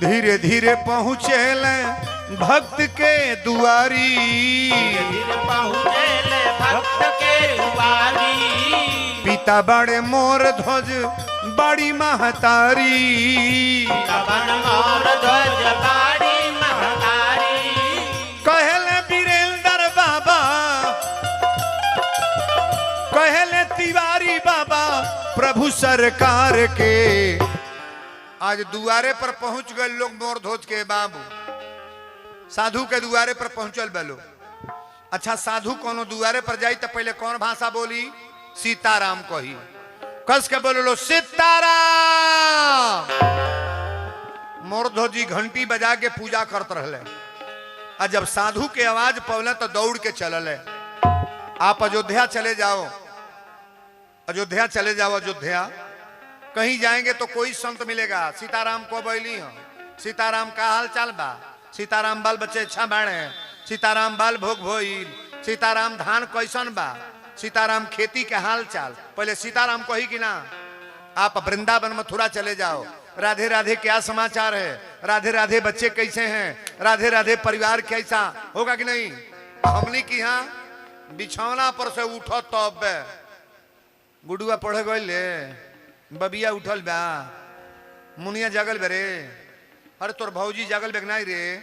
धीरे धीरे पहुँचेल भक्त के दुआरी, धीरे पहुँचेल भक्त के दुआरी, पिता बड़े मोर ध्वज बड़ी महतारी, पिता बड़ मोर ध्वज बड़ी महतारी, कहले वीरेंद्र बाबा, कहले तिवारी बाबा प्रभु सरकार के। आज दुआरे पर पहुंच गए लोग मोर ध्वज के बाबू, साधु के दुआरे पर पहुंचल बेलो। अच्छा साधु कोनो दुआरे पर जाई तो पहले कौन भाषा बोली? सीताराम कही, कस के बोलो लो सीताराम। मोर ध्वज जी घंटी बजा के पूजा करते रहले। और जब साधु के आवाज पवले तो दौड़ के चलल है। आप अयोध्या चले जाओ, अयोध्या चले जाओ, अयोध्या कहीं जाएंगे तो कोई संत मिलेगा, सीताराम को बैली हो, सीताराम का हाल चाल बा, सीताराम बाल बच्चे अच्छा बाड़े, सीताराम बाल भोग भोइल, सीताराम धान कैसन बा, सीताराम खेती के हाल चाल, पहले सीताराम को ही कि ना। आप वृंदावन मथुरा चले जाओ, राधे राधे क्या समाचार है, राधे राधे बच्चे कैसे हैं, राधे राधे परिवार कैसा होगा कि नहीं। हमनी की यहाँ बिछौना पर से उठो तब गुडुआ पढ़े गए, बबिया उठल बा, मुनिया जगल बे रे, अरे तोर भौजी जगल बे नहीं रे,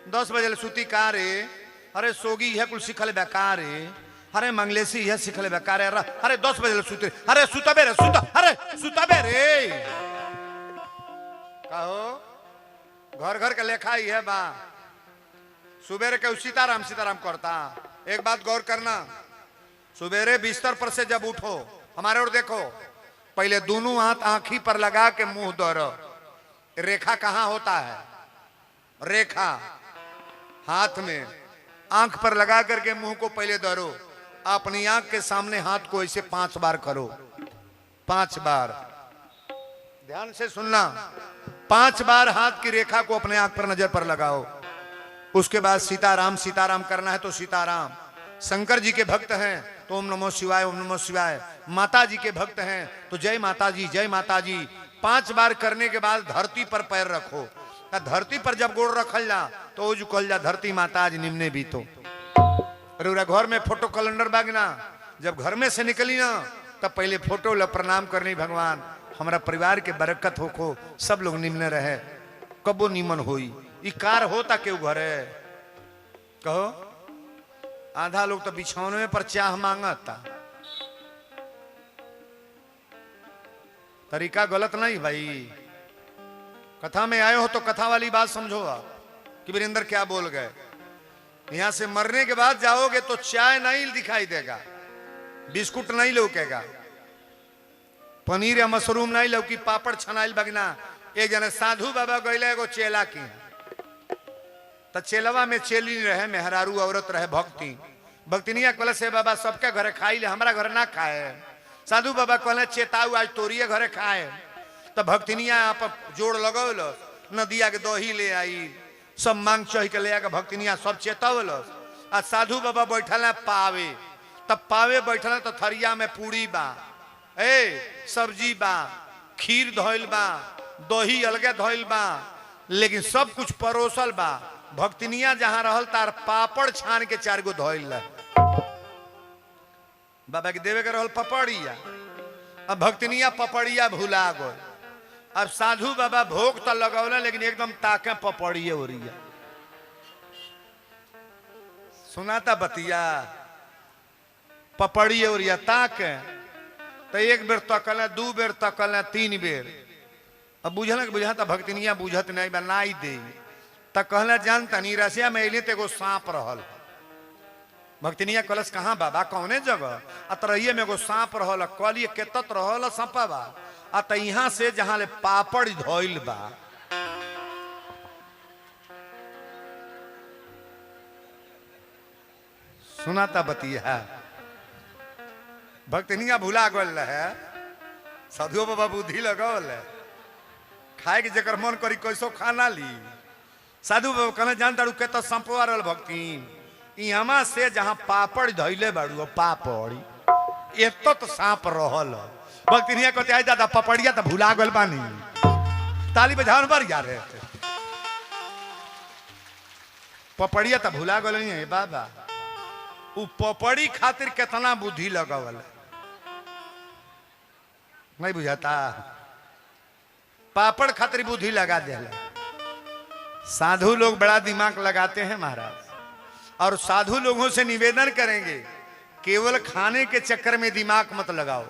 10 बजे सुती का रे, अरे सोगी है कुल सिखल बे का रे, अरे मंगलेसी है सिखल बे का रे, अरे 10 बजे सुते, अरे सुतबे रे, अरे सुतबे रे। कहो घर घर के लेखा ही है बा, सुबेरे के सीताराम सीताराम करता। एक बात गौर करना, सुबेरे बिस्तर पर से जब उठो, हमारे और देखो, पहले दोनों हाथ आंखी पर लगा के मुंह दौड़ो। रेखा कहां होता है? रेखा हाथ में, आंख पर लगा करके मुंह को पहले दौड़ो। अपनी आंख के सामने हाथ को ऐसे 5 बार करो, 5 बार, ध्यान से सुनना। 5 बार हाथ की रेखा को अपने आंख पर नजर पर लगाओ। उसके बाद सीताराम सीताराम करना है तो सीताराम। शंकर जी के भक्त हैं तो ओम नमो शिवाय, ओम नमो शिवाय। माता जी के भक्त हैं तो जय माता जी, जय माता जी। 5 बार करने के बाद धरती पर पैर रखो। धरती पर जब गोड़ रखल जा तो जो कल जा धरती माता आज निम्ने भी तो। अरे घर में फोटो कैलेंडर बागना, जब घर में से निकली ना तब पहले फोटो ला प्रणाम करनी, भगवान हमारा परिवार के बरकत होको, सब लोग निम्न रहे, कबो निमन होई। ई कार होता क्यों घरे? कहो आधा लोग तो बिछौने पर चाह मांगता। तरीका गलत नहीं भाई। कथा में आए हो तो कथा वाली बात समझो कि वीरेंद्र क्या बोल गए। यहां से मरने के बाद जाओगे तो चाय नहीं दिखाई देगा, बिस्कुट नहीं लौकेगा, पनीर या मशरूम नहीं लौकी, पापड़ छनाइल बगना। एक जने साधु बाबा गईले एगो चेला की, तो चेलवा में चेली रहे, मेहरारू औरत रहे, भक्ति भक्तिनिया कहले से बाबा सबके घरे खाई ले, हमारा घर ना खाए। साधु बाबा कहले चेताऊ आज तोरिए घरे खाए। तो भक्तिनिया आप जोड़ लगौल नदिया के दही ले आई, सब मांग चढ़ के ले आके भक्तिनिया सब चेतवलस। आ साधु बाबा बैठल है पावे, तब पावे बैठल है तो थरिया में पूरी बा, सब्जी बा, खीर धोइल बा, दही अलगे धोइल बा, लेकिन सब कुछ परोसल बा। भक्तिनिया जहां रहल तार पापड़ छान के 4 गो धोइल है। बाबा के देवे के रहल पपड़िया, अब भक्तिनिया पपड़िया भुला गए। अब साधु बाबा भोग तो लगौले लेकिन एकदम ताके पपड़िए ओरिया। सुनाता बतिया पपड़िए ओरिया ताके तो 1 बेर तकल, 2 बेर तकल, 3 बेर। अब बुझल कि बुझा भक्तिनिया बुझत नहीं बनाई दे त कहला जान तनी रसिया में अइले तो एगो सांप रहल। भक्तिनिया कलश कहाँ बाबा कौने जगह? अतरहिए में एगो सांप रहल। कहलिए केतत रहल सांपवा? आ त यहाँ से जहाँ ले पापड़ धोइल बा। सुनाता बतिया भक्तिनिया भुला गल है, साधु बाबा बुद्धि लगल है, खाए के जकर मन करी कैसो खाना ली। साधु बाबा कहना जानता केत सांपवा रहल भक्ति इहमा से जहाँ पापड़ धैले बाड़ू पापड़ एत तो सांप रहल। भक्तिनिया कहते आई दादा पपड़िया तो भुला गल बानी, ताली बजावन बर यार है पपड़िया तो भुला गल नहीं बाबा। उ पपड़ी खातिर कितना बुद्धि लगावल नहीं बुझाता, पापड़ खातिर बुद्धि लगा दे। साधु लोग बड़ा दिमाग लगाते हैं महाराज, और साधु लोगों से निवेदन करेंगे केवल खाने के चक्कर में दिमाग मत लगाओ।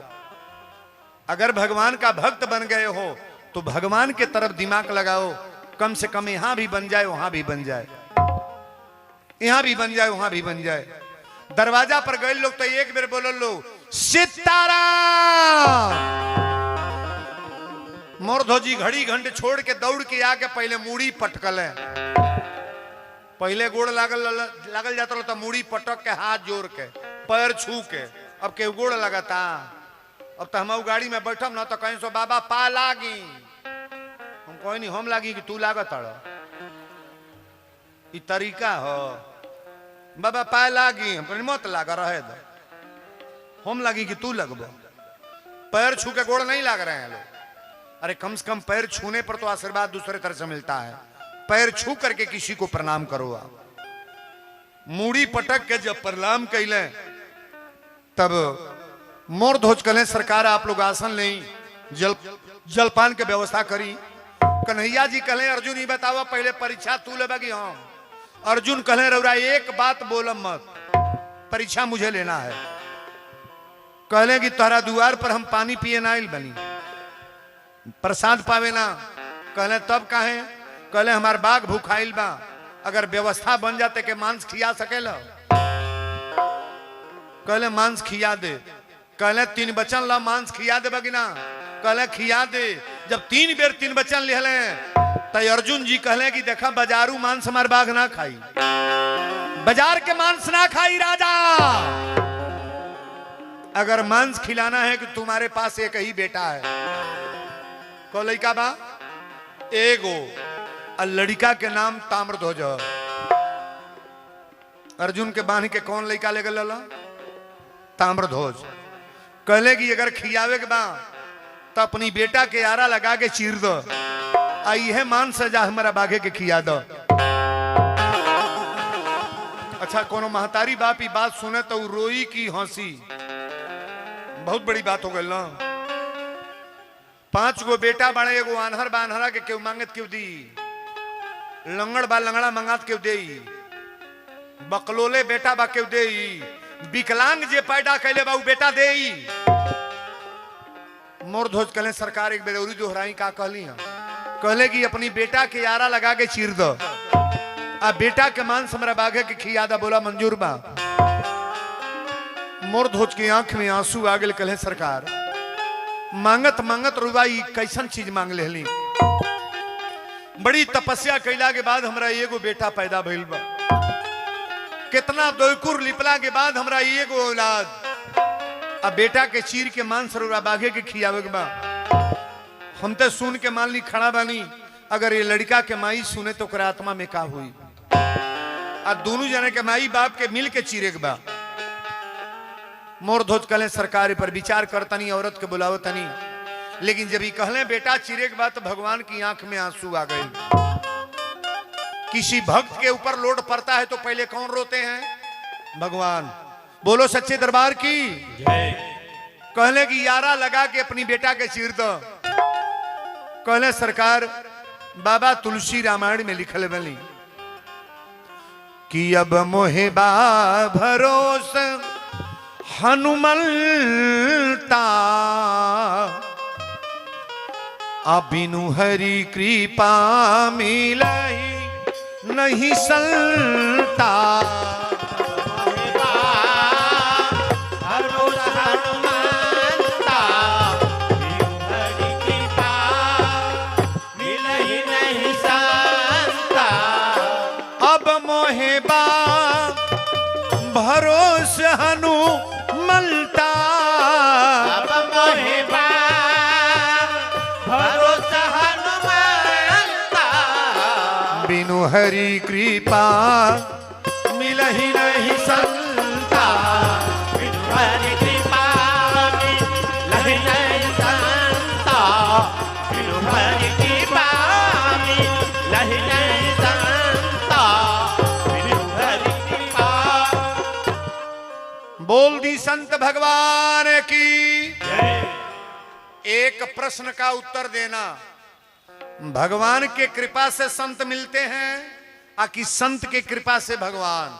अगर भगवान का भक्त बन गए हो तो भगवान के तरफ दिमाग लगाओ, कम से कम यहां भी बन जाए वहां भी बन जाए, यहां भी बन जाए वहां भी बन जाए। दरवाजा पर गए लोग तो 1 बेर बोलो लो सीताराम। मोरधोजी घड़ी घंटे छोड़ के दौड़ के आके पहले मूड़ी पटकल है, पहले गोड़ लागल जाता रहो तो मूड़ी पटक के हाथ जोड़ के पैर छू के, अब के गोड़ लगाता। अब तो हम गाड़ी में बैठम ना तो कहीं सो बाबा पा लागी, हम कोई नहीं हम लागी कि तू लागत ई तरीका हो। बाबा पा लागी हम मत लागा रहे दो, हम लागी कि तू लगबो। पैर छू के गोड़ नहीं लाग रहे हैं लोग। अरे कम से कम पैर छूने पर तो आशीर्वाद दूसरे तरह से मिलता है। पैर छू करके किसी को प्रणाम करो आप। मूड़ी पटक के जब प्रणाम कैले तब मोर ध्वज कले सरकार आप लोग आसन नहीं, जलपान के व्यवस्था करी। कन्हैया जी कहे अर्जुन ही बतावा पहले परीक्षा तू लेगी हम। अर्जुन कहे रउरा एक बात बोलम मत, परीक्षा मुझे लेना है। कहले कि तोहरा द्वार पर हम पानी पिए ना आइल बनी, प्रसाद पावे ना। कहले तब काहे? कहले हमार बाघ भूखाइल बा, अगर व्यवस्था बन जाते के मांस खिया सकेला। कहले मांस खिया दे। कहले 3 बचन ला मांस खिया दे बगी ना? कहले खिया दे। जब 3 बेर 3 बचन ले तो अर्जुन जी कहले कि देखा बाजारू मांस हमार बाघ ना खाई, बाजार के मांस ना खाई राजा। अगर मांस खिलाना है कि तुम्हारे पास एक ही बेटा है। को लड़का बा एगो, और लड़का के नाम ताम्रध्वज। अर्जुन के बांध के कौन लड़का ले गल? ताम्रध्वज। कहले कि अगर खियावे के बा तो अपनी बेटा के आरा लगा के चीर दो, आई है मान सजा हमारा बाघे के खिया दो। अच्छा कोनो महतारी बाप बात सुने तो रोई की हंसी, बहुत बड़ी बात हो गई ना। 5 गो बेटा बड़े, एगो आन्हर बा आन्हरा के क्यों मांगत क्यों दी, लंगड़ बा लंगड़ा मंगात क्यों दे, बकलोले बेटा बा क्यों दे, विकलांग जे पैदा कैले बा बेटा दे। मोर ध्वज कहले सरकार एक बेर औरी दोहराई का कहली है? कहले कि अपनी बेटा के यारा लगा के चीर दो, आ बेटा के मांस हमरा बाघे के खिया दा। बोला मंजूर बा। मोर ध्वज की आंख में आंसू आ गए। कहले सरकार मांगत मांगत रुबाई कैसन चीज मांग लेली, बड़ी तपस्या कैला के बाद हमरा एगो बेटा पैदा भइल बा, कितना दोयकुर लिपला के बाद हमरा एगो औलाद, अब बेटा के चीर के मांस रुबा बाघे के खियावे के बा। हम तो सुन के मान ली खड़ा बानी, अगर ये लड़का के माई सुने तो ओकरा आत्मा में का हुई। आ दोनों जने के माई बाप के मिल के चीरे के बा। मोर धोज कहले सरकार पर विचार करतनी, औरत के बुलाओ तनी, लेकिन जब ये कहले बेटा चीरे के बाद तो भगवान की आंख में आंसू आ गए। किसी भक्त के ऊपर लोड पड़ता है तो पहले कौन रोते हैं? भगवान। बोलो सच्चे दरबार की जय। कहले कि यारा लगा के अपनी बेटा के चीर दो। कहले सरकार बाबा तुलसी रामायण में लिखल बनी कि अब मोहे बा भरोस हनुमंता, अबिनु हरि कृपा मिलही नहीं संता। भरोस हनुमंता, अब मोहे बा भरोस हनुमंता, बिनु हरि कृपा मिलहि नहीं संता। बिनु हरि कृपा मिलहि नहीं संता, बिनु हरि कृपा मिलहि नहीं संता, बिनु हरि कृपा। बोल दी संत भगवान की। जय। एक प्रश्न का उत्तर देना, भगवान के कृपा से संत मिलते हैं आ कि संत के कृपा से भगवान?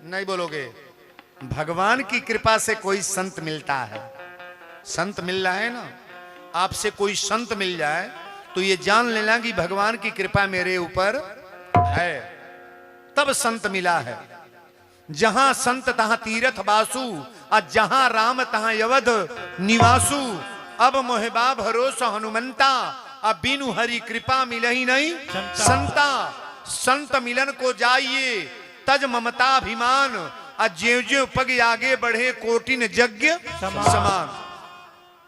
नहीं बोलोगे? भगवान की कृपा से कोई संत मिलता है। संत मिल रहा है ना, आपसे कोई संत मिल जाए तो ये जान लेना कि भगवान की कृपा मेरे ऊपर है, तब संत मिला है। जहां संत तहां तीरथ बासु, और जहां राम तहां यवध निवासु। अब मोहबा भरोसा हनुमंता, अब बिनु हरि कृपा मिलहि नहीं संता। संत मिलन को जाइए तज ममता अभिमान, और ज्यों ज्यों पग आगे बढ़े कोटिन यज्ञ समान।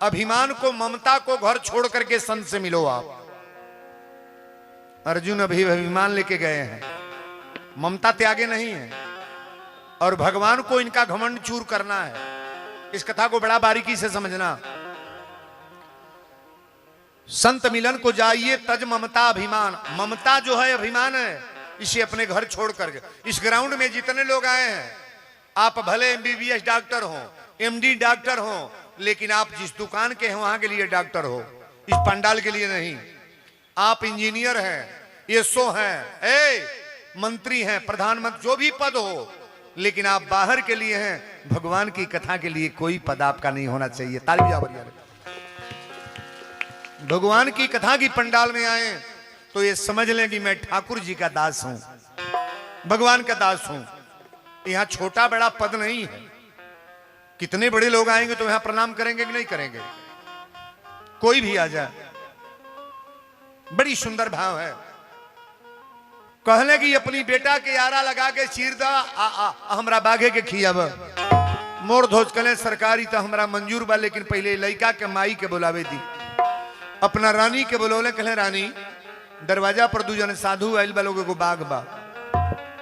अभिमान को, ममता को घर छोड़ करके संत से मिलो आप। अर्जुन अभी अभिमान लेके गए हैं, ममता त्यागे नहीं है, और भगवान को इनका घमंड चूर करना है। इस कथा को बड़ा बारीकी से समझना। संत मिलन को जाइए तज ममता अभिमान। ममता जो है अभिमान है, इसे अपने घर छोड़ करके। इस ग्राउंड में जितने लोग आए हैं, आप भले एमबीबीएस डॉक्टर हो, एमडी डॉक्टर हो, लेकिन आप जिस दुकान के हैं वहां के लिए डॉक्टर हो, इस पंडाल के लिए नहीं। आप इंजीनियर हैं, एसओ हैं, मंत्री हैं, प्रधानमंत्री, जो भी पद हो, लेकिन आप बाहर के लिए हैं। भगवान की कथा के लिए कोई पद आपका नहीं होना चाहिए। ताली बजाओ। भगवान की कथा की पंडाल में आए तो ये समझ लें कि मैं ठाकुर जी का दास हूं, भगवान का दास हूं। यहां छोटा बड़ा पद नहीं है। कितने बड़े लोग आएंगे तो यहां प्रणाम करेंगे कि नहीं करेंगे? कोई भी आ जाए। बड़ी सुंदर भाव है। कहले कि अपनी बेटा के यारा लगा के चीर दा, हमरा बाघे के खियाब। मोर धोज कले सरकारी तो हमरा मंजूर बा, लेकिन पहले लड़का के माई के बुलावे दी। अपना रानी के बुलौले, कहले रानी दरवाजा पर दू जने साधु आइल बा, लोग को बाघ बा।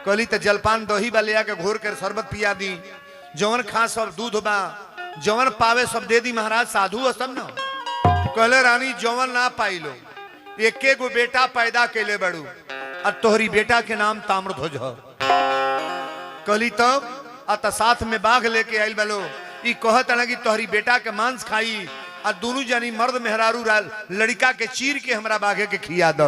कहली तो जलपान दही बा ले आके घोर कर शरबत पिया दी। जवन खा सब दूध बा, जवन पावे सब दे दी महाराज, साधु है सब ना। कहले रानी जवन ना पाई लो, एके गो बेटा पैदा केले बड़ू, और तोहरी बेटा के नाम ताम्रध्वज है। कहली तब अत साथ में बाघ लेके आइल बलो। ई कहत ना कि तोहरी बेटा के मांस खाई, और दोनों जानी मर्द मेहरारू लड़का के चीर के हमरा बाघे के खिया दो।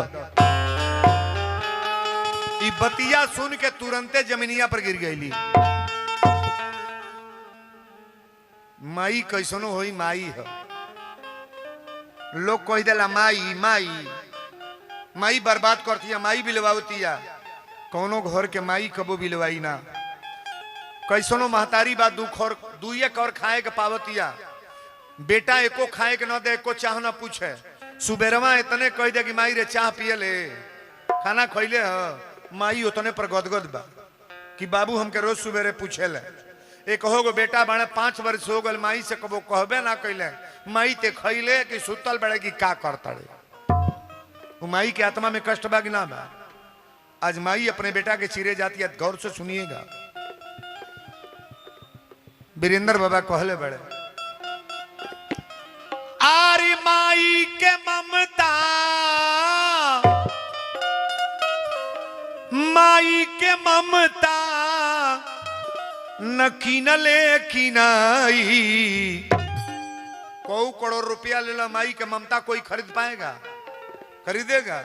ई बतिया सुन के तुरंते जमीनिया पर गिर गईली। माई कैसनो होई माई है। लोग कह देला माई माई माई बर्बाद करती है, माई बिलवावतिया। कौनो घर के माई कबो बिलवाई ना। कैसनो महतारी बात दुख और दुए कर खाए के पावतिया। बेटा एको खाए के न दे, एको चाह न पूछे। सुबेरवा इतने कह दे कि माई रे चाह पिए ले, खाना खैले ह। माई उतने पर गदगद बा कि बाबू हमके रोज सुबेरे पूछे ले। एक हो गो बेटा बड़े 5 वर्ष हो गल, माई से कबो कहबे ना कैले माई ते खैले कि सुतल बड़े कि का करता रे। वो माई के आत्मा में कष्ट बा कि ना बा? आज माई अपने बेटा के चिरे जाती है, गौर से सुनिएगा। वीरेंद्र बाबा कहले बड़े, आरी माई के ममता, माई के ममता न कीनले कीनाई। 100 करोड़ रुपया ले ला, माई के ममता कोई खरीद पाएगा? खरीदेगा?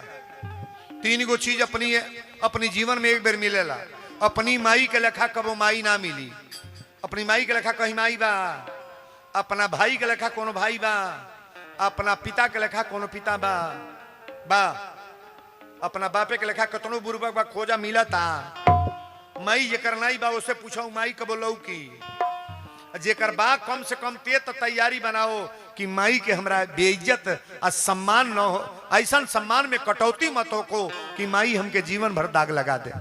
3 गो चीज अपनी जीवन में एक बार मिलेला। अपनी माई के लेखा कबो माई ना मिली। अपनी माई के लेखा कहीं माई बा, अपना भाई के लेखा कोनो भाई बा, अपना पिता के लेखा कोनो पिता बा, अपना बापे के लेखा कतनो बुरबक बा खोजा मिला था। माई जेकर नाई बा उससे पूछो माई कबो लौ की, जेकर बा कम से कम ते तो तैयारी बनाओ कि माई के हमरा बेइज्जत और सम्मान न हो। ऐसा सम्मान में कटौती मत हो को कि माई हमके जीवन भर दाग लगा दे।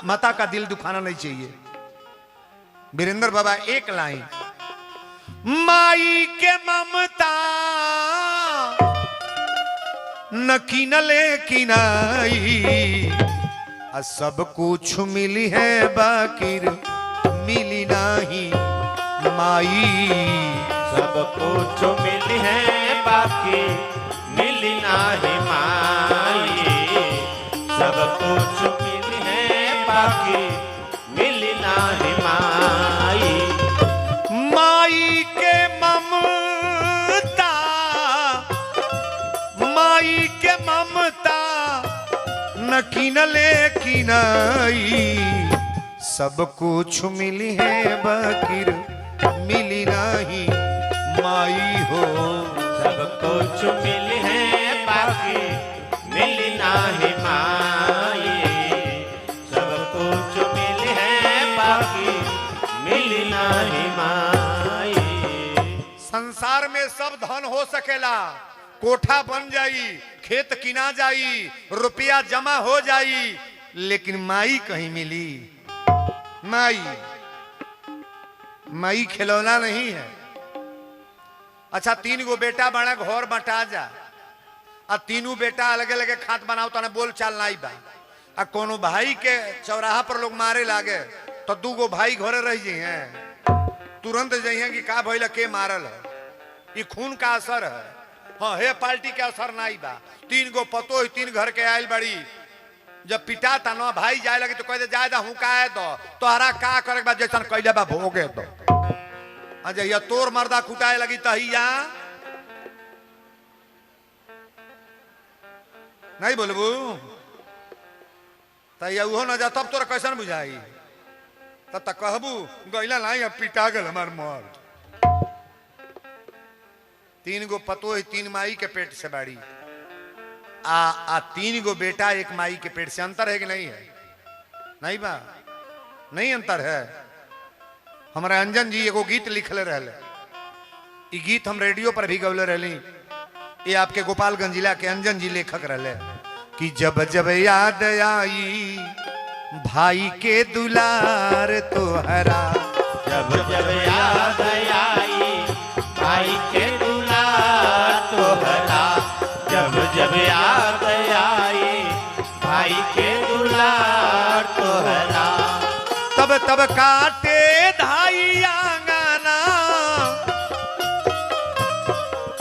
माता का दिल दुखाना नहीं चाहिए। वीरेंद्र बाबा एक लाइन, माई के ममता न कीनले कीनाई, सब कुछ मिली है बाकिर मिली नहीं माई। सब कुछ मिली है बाकी मिली नहीं माई। सब कुछ मिली है बाकी मिली नहीं माई। माई के ममता, माई के ममता न कीनले कीनाई, सब कुछ मिली है बाकिर मिली नहीं माई हो। सब कुछ मिली है बाकी मिली नहीं माई। सब कुछ मिली है बाकी मिली नहीं माई। संसार में सब धन हो सकेला, कोठा बन जाई, खेत किना जाई, रुपया जमा हो जाई, लेकिन माई कहीं मिली? माई खिलौना नहीं है। अच्छा 3 गो बेटा बड़ा घर बटा जा, आ 3 बेटा अलग अलग खात बनाओ तो बोल चाल नहीं बा। आ कोनो भाई के चौराहा पर लोग मारे लागे तो 2 गो भाई घरे रह जी हैं, तुरंत जइए कि का भइल के मारल है। ये खून का असर है। हाँ हे पार्टी के असर नहीं बा। 3 गो पतो 3 घर के आयल बड़ी, जब पिटा था ना भाई जाए लगे तो कह दे जाए हूँ का दो तोहरा का करे के बाद जैसा कैले बा भोगे दो। अजय तोर मर्दा कुटाए लगी तहिया नहीं बोलबू तहिया उहो न जा, तब तोरा कैसन बुझाई? तब तक कहबू गैला नहीं अब पिटा गल हमार मर्द। 3 गो पतो 3 माई के पेट से बाड़ी, आ 3 गो बेटा 1 माई के पेट से। अंतर है कि नहीं है? नहीं बा, नहीं अंतर है। हमारा अंजन जी एगो गीत लिखले रहले, ये गीत हम रेडियो पर भी गौले रहली। ये आपके गोपालगंज जिला के अंजन जी लेखक रहले कि जब जब याद आई भाई के दुलार तोहरा, जब जब याद आई भाई के दुलार तोहरा, जब जब याद आई भाई के दुलार तोहरा, तब तब काटे धाई आंगना,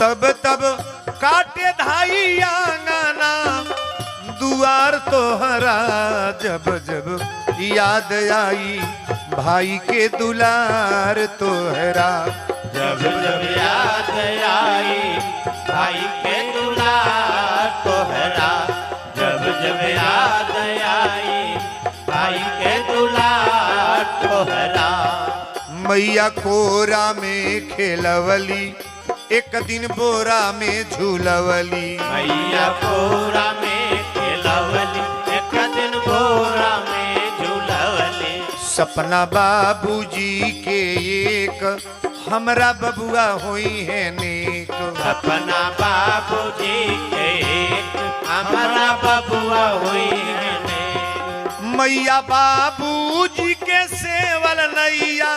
तब तब काटे धाई आंगना दुआर तोहरा, जब जब याद आई भाई के दुलार तोहरा, जब जब याद आई भाई के दुलार तोहरा, जब जब याद आई भाई के दुलार तोहरा। मैया कोरा में खेलवली एक दिन बोरा में झूलवली, मैया कोरा में खेलवली एक दिन बोरा में झूलवली, सपना बाबूजी के एक हमरा बबुआ हुई है नेक, सपना बाबूजी के एक हमारा बबुआ हुई है नेक। मैया बाबूजी के सेवल नैया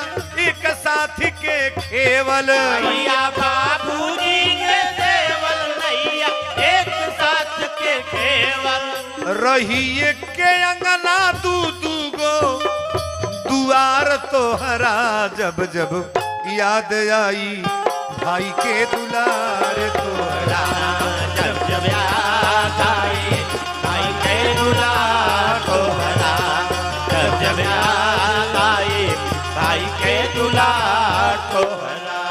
एक साथी के खेवल, मैया बाबूजी के सेवल नैया एक केवल रही के अंगना दू गो दुआर तोहरा जब जब याद आई भाई के दुलार तोहरा जब जब याद आए भाई के दुलार तोहरा जब जब याद आए भाई के दुलार तोहरा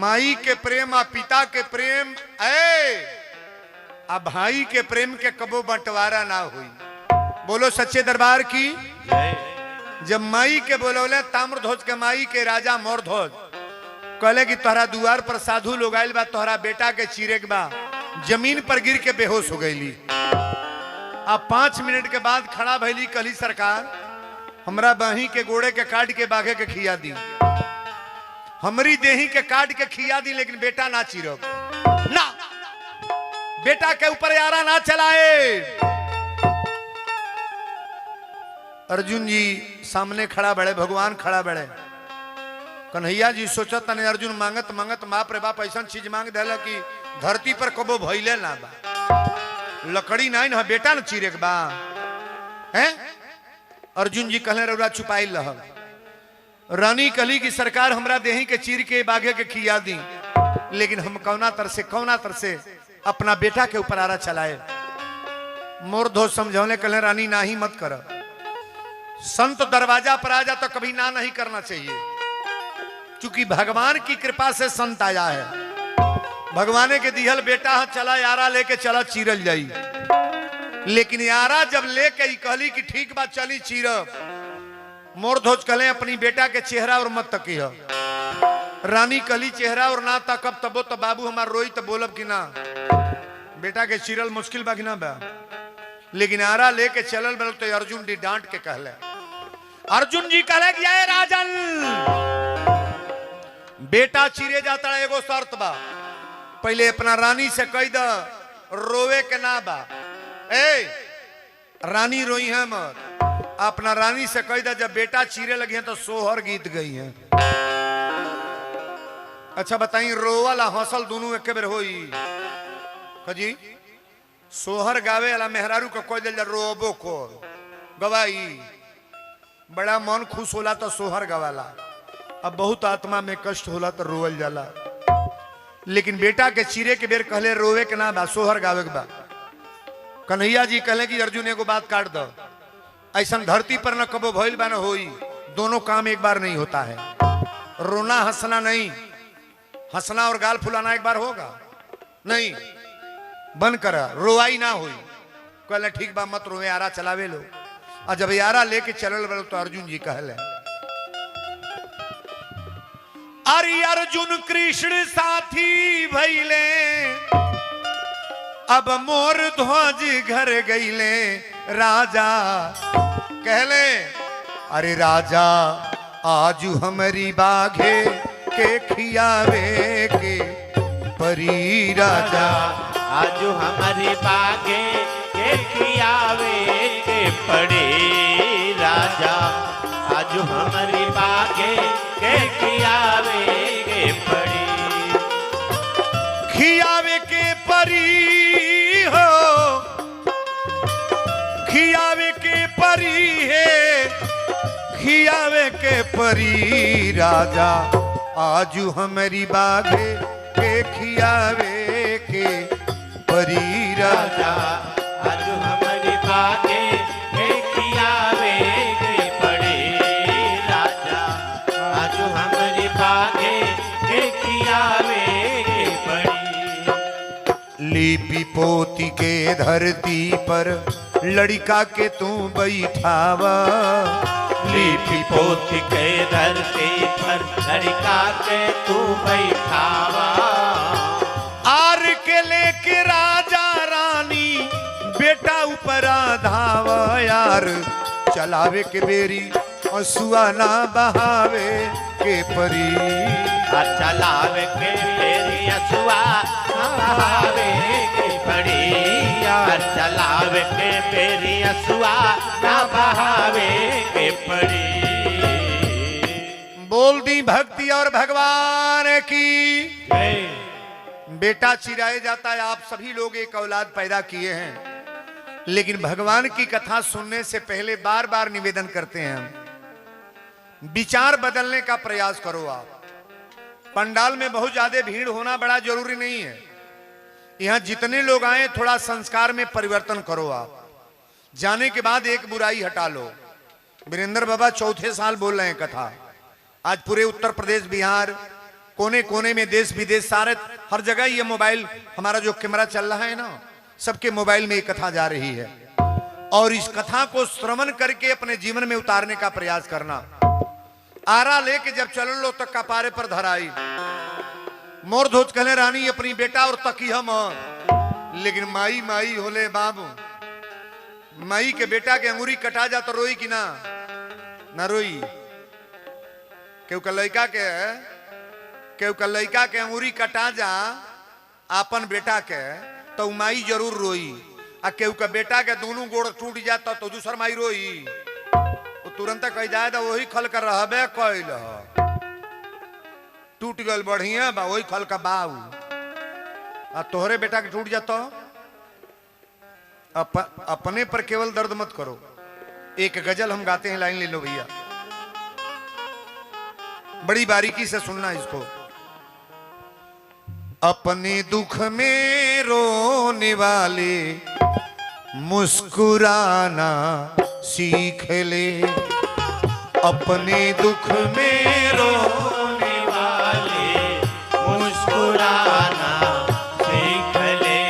माई के प्रेम आ पिता के प्रेम आ भाई के प्रेम के कबो बंटवारा ना हुई। बोलो सच्चे दरबार की। जब माई के बोलोले ताम्रध्वज के माई के राजा मोरध्वज कहले कि तोहरा दुआर पर साधु लोग आयल बा, तोहरा बेटा के चीरे के बा, जमीन पर गिर के बेहोश हो गईली। अब 5 मिनट के बाद खड़ा भैली, कहली सरकार हमरा बही के गोड़े के काट के बाघे के खिया दी, हमरी देही के काट के खिया दी, लेकिन बेटा ना चीरो ना, बेटा के ऊपर यारा ना चलाए। अर्जुन जी सामने खड़ा बड़े, भगवान खड़ा बड़े। कन्हैया जी सोचत तने अर्जुन मांगत मांगत बाप रे बाप ऐसा चीज मांग दिला कि धरती पर कबो भइले ना बा, लकड़ी नहीं ना बेटा न चीरे के बा हैं। अर्जुन जी कहले रउरा छुपाइल रह। रानी कहली कि सरकार हमरा देही के चीर के बाघे के खिया दी, लेकिन हम कौना तर से अपना बेटा के ऊपर आरा चलाए। मोरध्वज समझौले, कहले रानी नाही मत कर, संत दरवाजा पर आ जा तो कभी ना नहीं करना चाहिए, क्योंकि भगवान की कृपा से संत आया है। भगवान के दिहल बेटा है, चला यारा लेके चला चीरल जाई। लेकिन यारा जब लेके कहली कि ठीक बात चली चीरब, मोरध्वज कहले अपनी बेटा के चेहरा और मत तकी है। रानी कहली चेहरा और ना तकब तबो तो बाबू हमार रोई तो बोलब कि ना, बेटा के चीरल मुश्किल बा कि ना बा। लेकिन आरा लेके चलल बल तो अर्जुन जी डांट के कहले, अर्जुन जी कहले कि ये राजन बेटा चीरे जाता है, एगो शर्त बा, पहले अपना रानी से कह द रोवे के ना बा, रानी रोई है मत, अपना रानी से कह द जब बेटा चीरे लगे हैं तो सोहर गीत गई है। अच्छा बताई रोवाला हौसल दोनों एक बेर होई जी। सोहर गावे वाला मेहरारू को कोई दिल रोबो को गवाई, बड़ा मन खुश होला तो सोहर गवाला, अब बहुत आत्मा में कष्ट होला तो रोवल जाला। लेकिन बेटा के चीरे के बेर कहले रोवे के ना बा, सोहर गावे के बा। कन्हैया जी कहले कि अर्जुन एगो बात काट दो, ऐसा धरती पर न कबो भइल बा न होई, दोनों काम एक बार नहीं होता है। रोना हंसना नहीं, हंसना और गाल फुलाना एक बार होगा नहीं, बंद कर, रोवाई ना हुई। कहले ठीक बा मत रोवे, यारा चलावे लो। और जब यारा लेके चलल बल तो अर्जुन जी कहले, अरे अर्जुन कृष्ण साथी भइले, अब मोर ध्वज घर गईले राजा। कहले अरे राजा आजू हमारी बाघे के खियावे के परी राजा, आजू हमारी बागे के खियावे के पड़ी राजा, आजू हमारी बागे के खियावे के पड़ी, खियावे के परी हो, खियावे के परी है, खियावे के परी राजा, आजू हमारी बाघे के खियावे के परी राजा, आजू हमारी बागे के खियावे के पड़ी राजा, आजू हमारी बागे के खियावे के पड़ी। लिपि पोती के धरती पर लड़का के तू बैठावा, लिपि पोती के धरती पर लड़का के तू बैठावा, आर के लेके राजा रानी बेटा ऊपर धावा, यार चलावे के बेरी असुआ ना बहावे के परी, चलावे के बेरी असुआ ना बहावे के पड़ी, चलावे के बेरी असुआ ना बहावे के पड़ी। बोल दी भक्ति और भगवान की। बेटा चिराए जाता है। आप सभी लोग एक औलाद पैदा किए हैं, लेकिन भगवान की कथा सुनने से पहले बार बार निवेदन करते हैं हम, विचार बदलने का प्रयास करो। आप पंडाल में बहुत ज्यादा भीड़ होना बड़ा जरूरी नहीं है। यहां जितने लोग आए थोड़ा संस्कार में परिवर्तन करो। आप जाने के बाद एक बुराई हटा लो। वीरेंद्र बाबा चौथे साल बोल रहे हैं कथा। आज पूरे उत्तर प्रदेश, बिहार, कोने कोने में, देश विदेश, सारे हर जगह ये मोबाइल, हमारा जो कैमरा चल रहा है ना, सबके मोबाइल में ये कथा जा रही है। और इस कथा को श्रवण करके अपने जीवन में उतारने का प्रयास करना। आरा लेके जब चल लो तक कपारे पर धराई, मोर धोच कहले रानी अपनी बेटा और तकी हम, लेकिन माई माई होले बाबू। माई के बेटा के अंगूरी कटा जा तो रोई कि ना रोई। क्यों लड़का के अंगूरी कटा जा अपन बेटा के तो माई जरूर रोई। आ केहू का बेटा के दोनों गोड़ टूट जाता तो दूसर माई रोई। तो तुरंत कह जाए तो वही खल कर रहबे कैल, टूट गल बढ़िया बा वही खल का बाऊ। आ तोहरे बेटा के टूट जाता, अपने पर केवल दर्द मत करो। एक गजल हम गाते हैं, लाइन ले लो भैया, बड़ी बारीकी से सुनना इसको। अपने दुख में रोने वाले मुस्कुराना सीख ले, अपने दुख में रोने वाले मुस्कुराना सीख ले,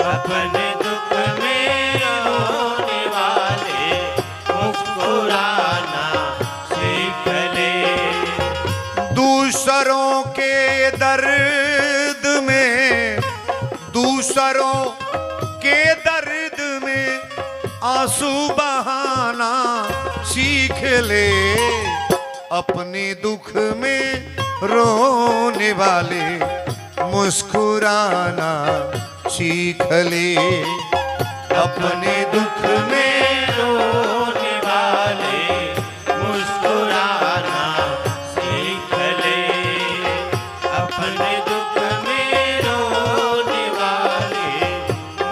अपने दुख में रोने वाले मुस्कुराना सीख ले। दूसरों के दर्द में, दूसरों के दर्द में आंसू बहाना सीख ले, अपने दुख में रोने वाले मुस्कुराना सीख ले, अपने दुख में रोने वाले मुस्कुराना सीख ले, अपने दुख में रोने वाले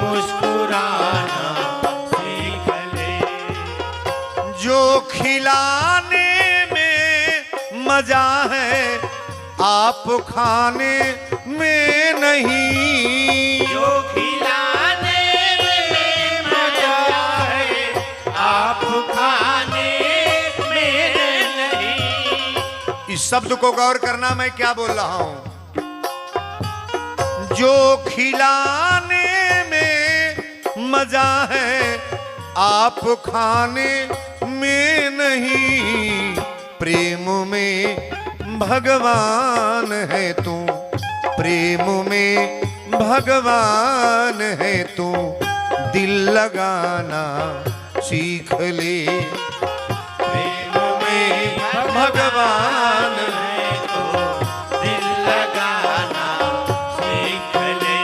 मुस्कुराना सीख ले। जो खिलाने में मजा है आप खाने में नहीं, जो खिलाने में मजा है आप खाने में नहीं। इस शब्द को गौर करना, मैं क्या बोल रहा हूं। जो खिलाने में मजा है आप खाने में नहीं, प्रेम में भगवान है तू, प्रेम में भगवान है तू, दिल लगाना सीख ले, प्रेम में भगवान है तो दिल लगाना सीख ले,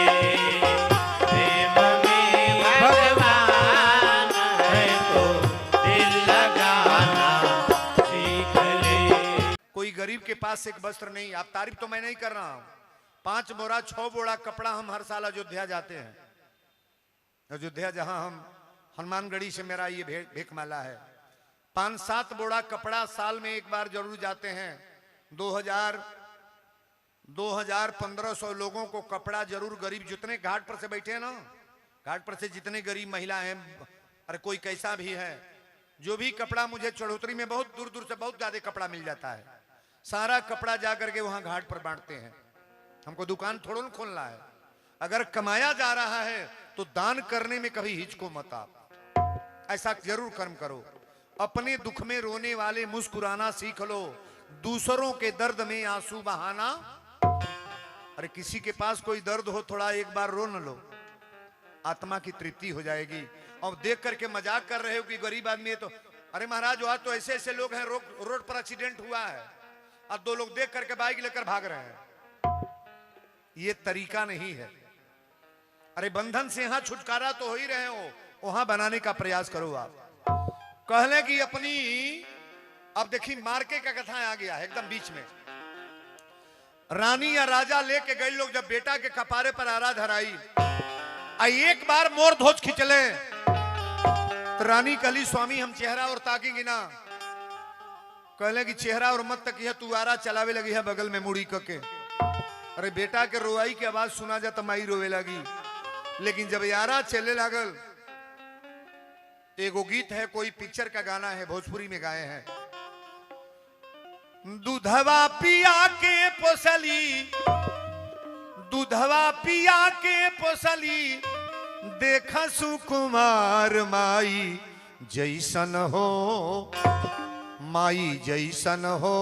प्रेम में भगवान है तो दिल लगाना सीख ले। कोई गरीब के पास एक वस्त्र नहीं, आप तारीफ तो मैं नहीं कर रहा हूं। 5 बोरा 6 बोरा कपड़ा हम हर साल अयोध्या जाते हैं। अयोध्या जहां हम हनुमानगढ़ी से मेरा ये भेक माला है। 5-7 बोरा कपड़ा साल में एक बार जरूर जाते हैं। 1500 लोगों को कपड़ा जरूर, गरीब जितने घाट पर से बैठे हैं ना, घाट पर से जितने गरीब महिला हैं, अरे कोई कैसा भी है, जो भी कपड़ा मुझे चढ़ोतरी में बहुत दूर दूर से बहुत ज्यादा कपड़ा मिल जाता है, सारा कपड़ा जा करके वहां घाट पर बांटते हैं। हमको दुकान थोड़ा न खोलना है। अगर कमाया जा रहा है तो दान करने में कभी हिचको मत आप, ऐसा जरूर कर्म करो। अपने दुख में रोने वाले मुस्कुराना सीख लो, दूसरों के दर्द में आंसू बहाना। अरे किसी के पास कोई दर्द हो, थोड़ा एक बार रो न लो, आत्मा की तृप्ति हो जाएगी। और देख करके मजाक कर रहे हो कि गरीब आदमी है तो, अरे महाराज वहां तो ऐसे ऐसे लोग हैं, रोड पर एक्सीडेंट हुआ है, अब 2 लोग देख करके बाइक लेकर भाग रहे हैं। ये तरीका नहीं है। अरे बंधन से यहां छुटकारा तो हो ही रहे हो, वहां बनाने का प्रयास करो आप। कहले कि अपनी, अब देखिए मार्के का कथा आ गया है एकदम बीच में। रानी या राजा लेके गए लोग जब बेटा के कपारे पर आरा धराई आ एक बार मोर ध्वज खिंचले तो रानी कहली स्वामी हम चेहरा और ताकेंगे ना। कहले कि चेहरा और मत तक तू आरा चलावे लगी है बगल में मुड़ी के। अरे बेटा के रोवाई की आवाज सुना जा तो माई रोवे लगी। लेकिन जब यारा चले लागल, एगो गीत है, कोई पिक्चर का गाना है, भोजपुरी में गाए हैं। दूधवा पिया के पोसली, दूधवा पिया के पोसली, देखा सुकुमार माई जैसन हो, माई जैसन हो,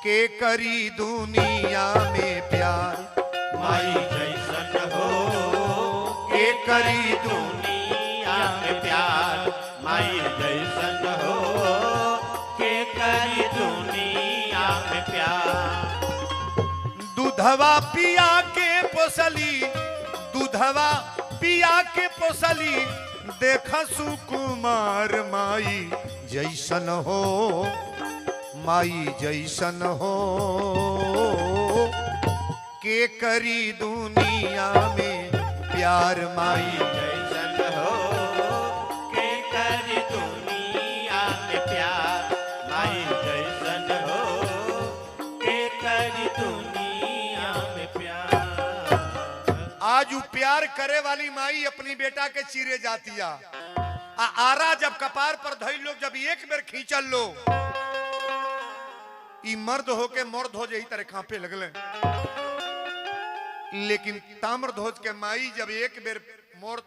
के करी दुनिया में प्यार, माई जैसन हो, के करी दुनिया में प्यार, माई जैसन हो, के करी दुनिया में प्यार। दूधवा पिया के पोसली, दूधवा पिया के पोसली, देखा सुकुमार माई जैसन हो, माई जैसन हो, के करी दुनिया में प्यार, माई जैसन हो, के करी दुनिया में प्यार, माई जैसन हो, के करी दुनिया में प्यार। आज वो प्यार करे वाली माई अपनी बेटा के चीरे जातिया। आरा जब कपार पर धई लोग जब एक बेर खींचल लो, ई मर्द होके मर्द हो यही तरह कांपे लगले। लेकिन ताम्रध्वज के माई जब एक बेर मोर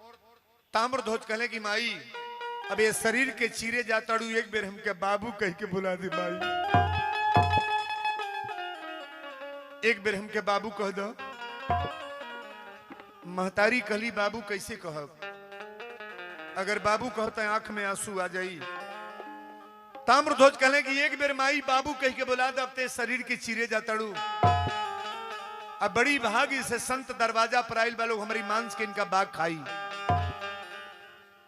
ताम्रध्वज कहले कि माई अब ये शरीर के चीरे जाताड़ू, एक बेर हमके बाबू कह के बुला दे माई, एक बेर हमके बाबू कह दो। महतारी कहली बाबू कैसे कहब, अगर बाबू कहता है आंख में आंसू आ जाई। ताम्रध्वज कहले कि एक बेर माई बाबू कह के बुला दे, अब ते शरीर के चीरे जाताड़ू। अब बड़ी भागी से संत दरवाजा पर आइल वालों हमारी मांस के इनका बाग खाई।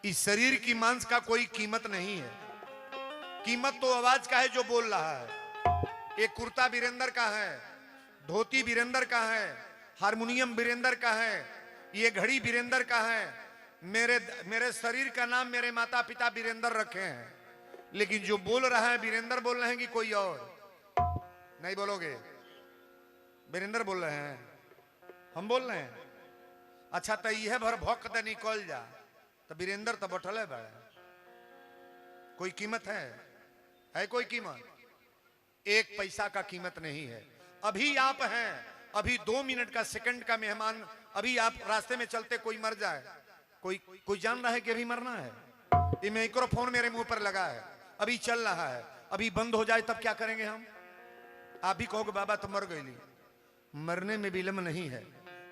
इस शरीर की मांस का कोई कीमत नहीं है, कीमत तो आवाज का है जो बोल रहा है। एक कुर्ता वीरेंद्र का है, धोती वीरेंद्र का है, हारमोनियम वीरेंद्र का है, ये घड़ी वीरेंद्र का है। मेरे शरीर का नाम मेरे माता पिता वीरेंद्र रखे हैं, लेकिन जो बोल रहा है वीरेंद्र बोल रहे हैं कि कोई और नहीं बोलोगे? वीरेंद्र बोल रहे हैं, हम बोल रहे हैं। अच्छा तो यह भर भक्त निकल जा तो वीरेंद्र तो बैठल है बड़ा, कोई कीमत है कोई कीमत? एक पैसा का कीमत नहीं है। अभी आप हैं, अभी 2 मिनट का सेकंड का मेहमान, अभी आप रास्ते में चलते कोई मर जाए, कोई जान रहा है कि अभी मरना है? ये माइक्रोफोन मेरे मुंह पर लगा है, अभी चल रहा है, अभी बंद हो जाए तब क्या करेंगे हम? आप भी कहोगे बाबा तो मर गई। मरने में विलंब नहीं है,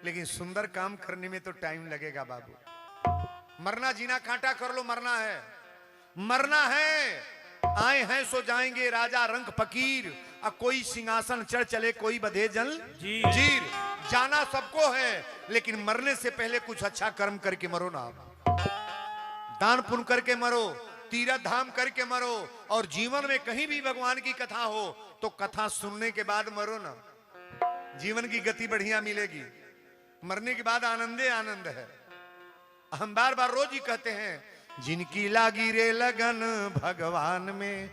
लेकिन सुंदर काम करने में तो टाइम लगेगा बाबू। मरना जीना कांटा कर लो, मरना है, मरना है। आए हैं सो जाएंगे, राजा रंग फकीर, कोई सिंहासन चढ़ चले, कोई बधे जल जीर। जाना सबको है, लेकिन मरने से पहले कुछ अच्छा कर्म करके मरो ना। दान पुण्य करके मरो, तीर्थ धाम करके मरो, और जीवन में कहीं भी भगवान की कथा हो तो कथा सुनने के बाद मरो ना। जीवन की गति बढ़िया मिलेगी, मरने के बाद आनंदे आनंद है। हम बार बार रोज ही कहते हैं, जिनकी लागी रे लगन भगवान में,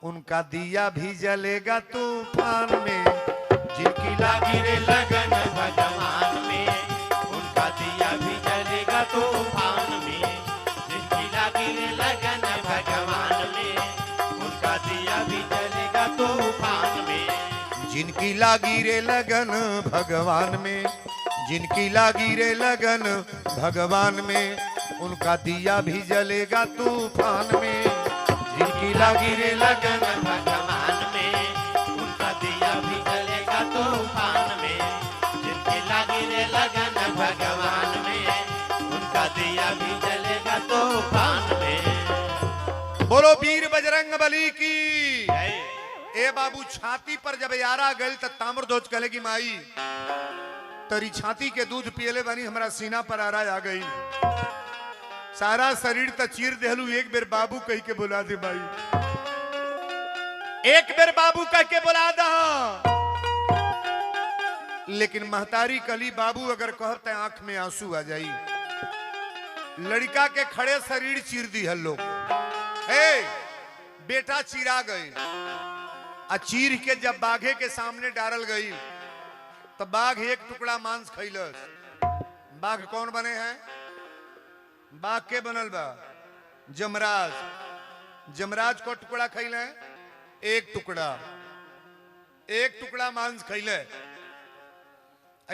उनका दिया भी जलेगा तूफान में। जिनकी लागी रे लगन भगवान में, उनका दिया भी जलेगा तूफान में। जिनकी लागी रे लगन भगवान में, उनका दिया भी जलेगा तूफान में। जिनकी लागी रे लगन भगवान में, जिनकी लागी रे लगन भगवान में, उनका दिया भी जलेगा तूफान में। जिनकी लागी रे लगन भगवान में, उनका दिया भी जलेगा तूफान में। जिनकी लागी रे लगन भगवान में, उनका दिया भी जलेगा तूफान में। बोलो वीर बजरंग बली की। ए बाबू, छाती पर जब यारा गल तो ताम्रध्वज कहले की माई तरी छाती के दूध पियले बनी, हमारा सीना पर आरा आ गई, सारा शरीर त चीर देहलू, एक बेर बाबू कह के बुला दे भाई। एक बेर बाबू कह के बुला दहा। लेकिन महतारी कली बाबू अगर कहते आंख में आंसू आ जाई। लड़का के खड़े शरीर चीर दी है लोग। बेटा चीरा गई। आ चीर के जब बाघे के सामने डारल गई तो बाघ एक टुकड़ा मांस खैलस। बाघ कौन बने हैं? बाघ के बनल बा जमराज। जमराज को टुकड़ा खैले, एक टुकड़ा मांस खैले।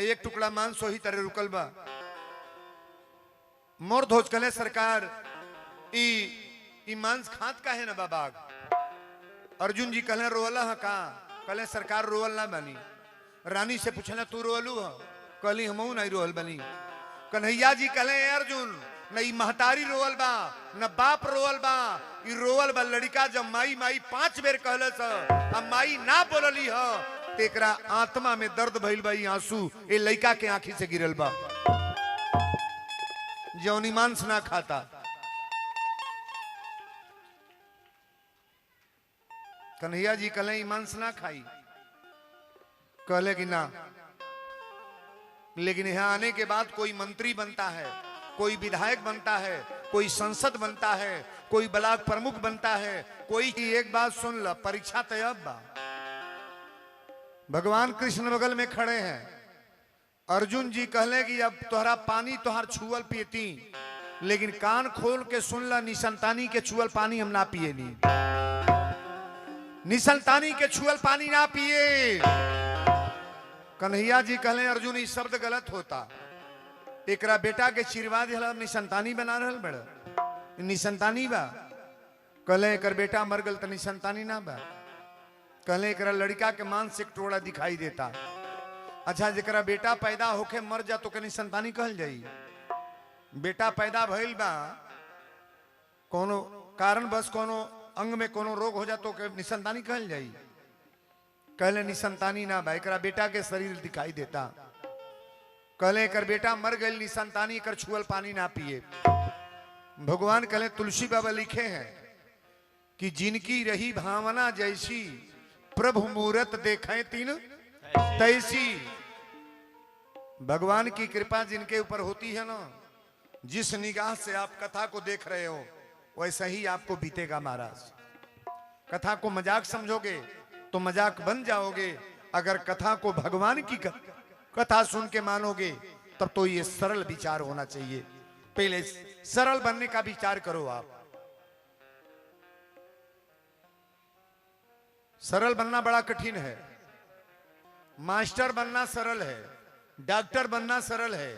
एक टुकड़ा मांस वही तरह रुकल बा। मोर धोज कले सरकार ई मांस खात का है ना बाबाग। अर्जुन जी कहले रोवला है का? कहले सरकार रोवल ना बनी। रानी से पूछला तू रोवलू है? कहली हमहू नहीं रोवल बनी। कन्हैया जी कहले अर्जुन न ई महतारी रोवल बा न बाप रोवल बा, ई रोवल बा लड़का जब माई माई 5 बेर कहले स माई ना बोलली ह तेकरा आत्मा में दर्द भइल बा। ई आंसू ए लड़का के आंखी से गिरल बा। जौनी मांस ना खाता। कन्हैया जी कहले मांस ना खाई। कहले कि ना, लेकिन यहां आने के बाद कोई मंत्री बनता है, कोई विधायक बनता है, कोई संसद बनता है, कोई ब्लॉक प्रमुख बनता है, कोई की एक बात सुन ल, परीक्षा तैयार बा। भगवान कृष्ण बगल में खड़े हैं। अर्जुन जी कहले कि अब तोहरा पानी तोहर छुअल पीती, लेकिन कान खोल के सुन ला, निसंतानी के छुअल पानी हम ना पिए। नहीं, निसंतानी के छुअल पानी ना पिए। कन्हैया जी कहले अर्जुन ई शब्द गलत होता। एकरा बेटा के चिरवा दिला निसंतानी बना रहल बड़। निसंतानी बा। कहले एकर बेटा मर गल त निसंतानी ना बा। कहले एकरा लड़का के मांस एक टुकड़ा दिखाई देता। अच्छा जरा बेटा पैदा होके मर जा तो कनी संतानी कहल जाई। बेटा पैदा भइल बा, कोनो कारण बस कोनो अंग में कोनो रोग हो जा तो निसंतानी कहल जाई। कहले निसंतानी ना बा, एकरा बेटा के शरीर दिखाई देता। कहले एकर बेटा मर गई, निसंतानी एकर छुअल पानी ना पिए। भगवान कहले तुलसी बाबा लिखे हैं कि जिनकी रही भावना जैसी, प्रभु मूरत देखें तीन तैसी। भगवान की कृपा जिनके ऊपर होती है ना, जिस निगाह से आप कथा को देख रहे हो वैसा ही आपको बीतेगा महाराज। कथा को मजाक समझोगे तो मजाक बन जाओगे, अगर कथा को भगवान की कथा सुन के मानोगे तब तो ये सरल विचार होना चाहिए। पहले सरल बनने का विचार करो। आप सरल बनना बड़ा कठिन है। मास्टर बनना सरल है, डॉक्टर बनना सरल है,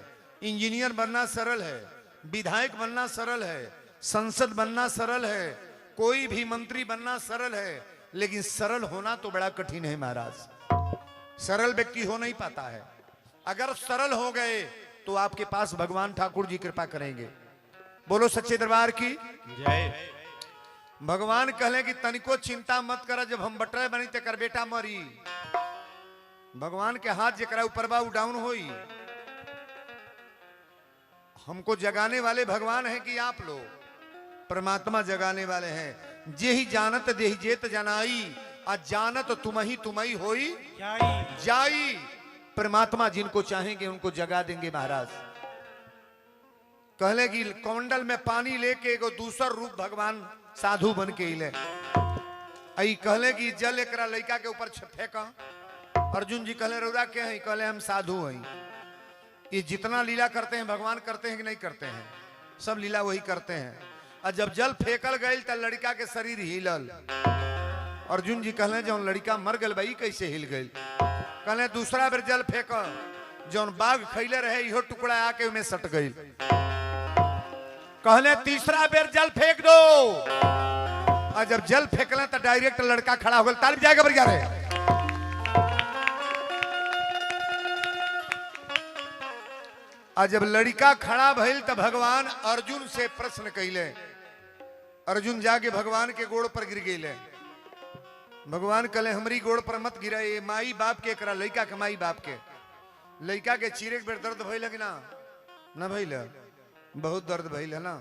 इंजीनियर बनना सरल है, विधायक बनना सरल है, संसद बनना सरल है, कोई भी मंत्री बनना सरल है, लेकिन सरल होना तो बड़ा कठिन है महाराज। सरल व्यक्ति हो नहीं पाता है। अगर सरल हो गए तो आपके पास भगवान ठाकुर जी कृपा करेंगे। बोलो सच्चे दरबार की जय। भगवान कहले कि तनिको चिंता मत करा, जब हम बटरे बनी ते कर बेटा मरी। भगवान के हाथ जरा ऊपर बा डाउन होई। हमको जगाने वाले भगवान हैं कि आप लोग? परमात्मा जगाने वाले हैं। जे ही जानत देहि जेत जनाई, आज जानत तुम्ही होई जाई। परमात्मा जिनको चाहेंगे उनको जगा देंगे महाराज। कहले कि कौंडल में पानी लेके एगो दूसर रूप भगवान साधु बन के ले आई। कहले कि जल एकरा लड़का के ऊपर फेंका। अर्जुन जी कहले रौरा के हैं? कहले हम साधु हैं। ये जितना लीला करते हैं भगवान करते हैं कि नहीं करते हैं? सब लीला वही करते हैं। और जब जल फेंकल गई तो लड़का के शरीर हिलल। अर्जुन जी कहले जौन लड़का मर गल भाई कैसे हिल गई? कहले दूसरा बेर जल फेंक, जौन बाघ खैले रहे इहो टुकड़ा आके उनमें सट गई। कहले तीसरा बेर जल फेंक दो। और जब जल फेंकले तो डायरेक्ट लड़का खड़ा हो गया। ताली जाएगा बढ़िया रहे। और जब लड़का खड़ा भइल तो भगवान अर्जुन से प्रश्न कैले। अर्जुन जाके भगवान के गोड़ पर गिर गए। भगवान कहले हमरी गोड़ पर मत गिरा, ये माई बाप के एकरा लड़का के माई बाप के। लड़का के चीरे बेर दर्द भइल कि ना भइल? बहुत दर्द भइल है ना।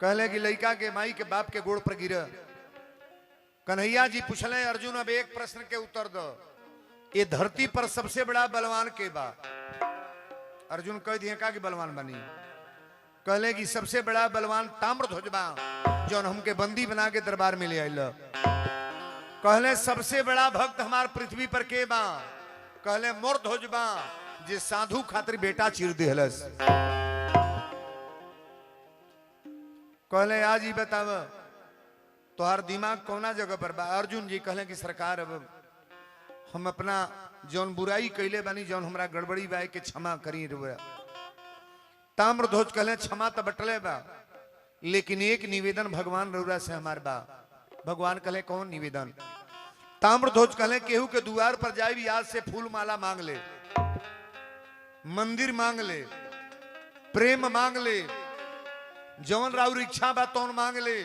कहले कि लड़का के माई के बाप के गोड़ पर गिर। कन्हैया जी पूछले अर्जुन अब एक प्रश्न के उत्तर दो, ये धरती पर सबसे बड़ा बलवान के बा? अर्जुन कह दिए का कि बलवान बनी? कहले कि सबसे बड़ा बलवान ताम्रध्वज बा जौन हमके बंदी बना के दरबार में ले आइल। कहले सबसे बड़ा भक्त हमार पृथ्वी पर के बा? कहले मोरध्वज बा जे साधु खातिर बेटा चीर दिहलस। कहले आज ही बताव तोहार दिमाग कौना जगह पर बा? अर्जुन जी कहले कि सरकार अब हम अपना जौन बुराई कैले बानी, जौन हमरा गड़बड़ी बा के क्षमा करी रुआ। ताम्रध्वज कहले क्षमा तो बटले बा, लेकिन एक निवेदन भगवान रउरा से हमार बा। भगवान कहले कौन निवेदन? ताम्रध्वज कहले केहू के द्वार पर जाए भी आज से फूल माला मांग ले, मंदिर मांग ले, प्रेम मांग ले, जौन राउर इच्छा बा तौन मांग ले,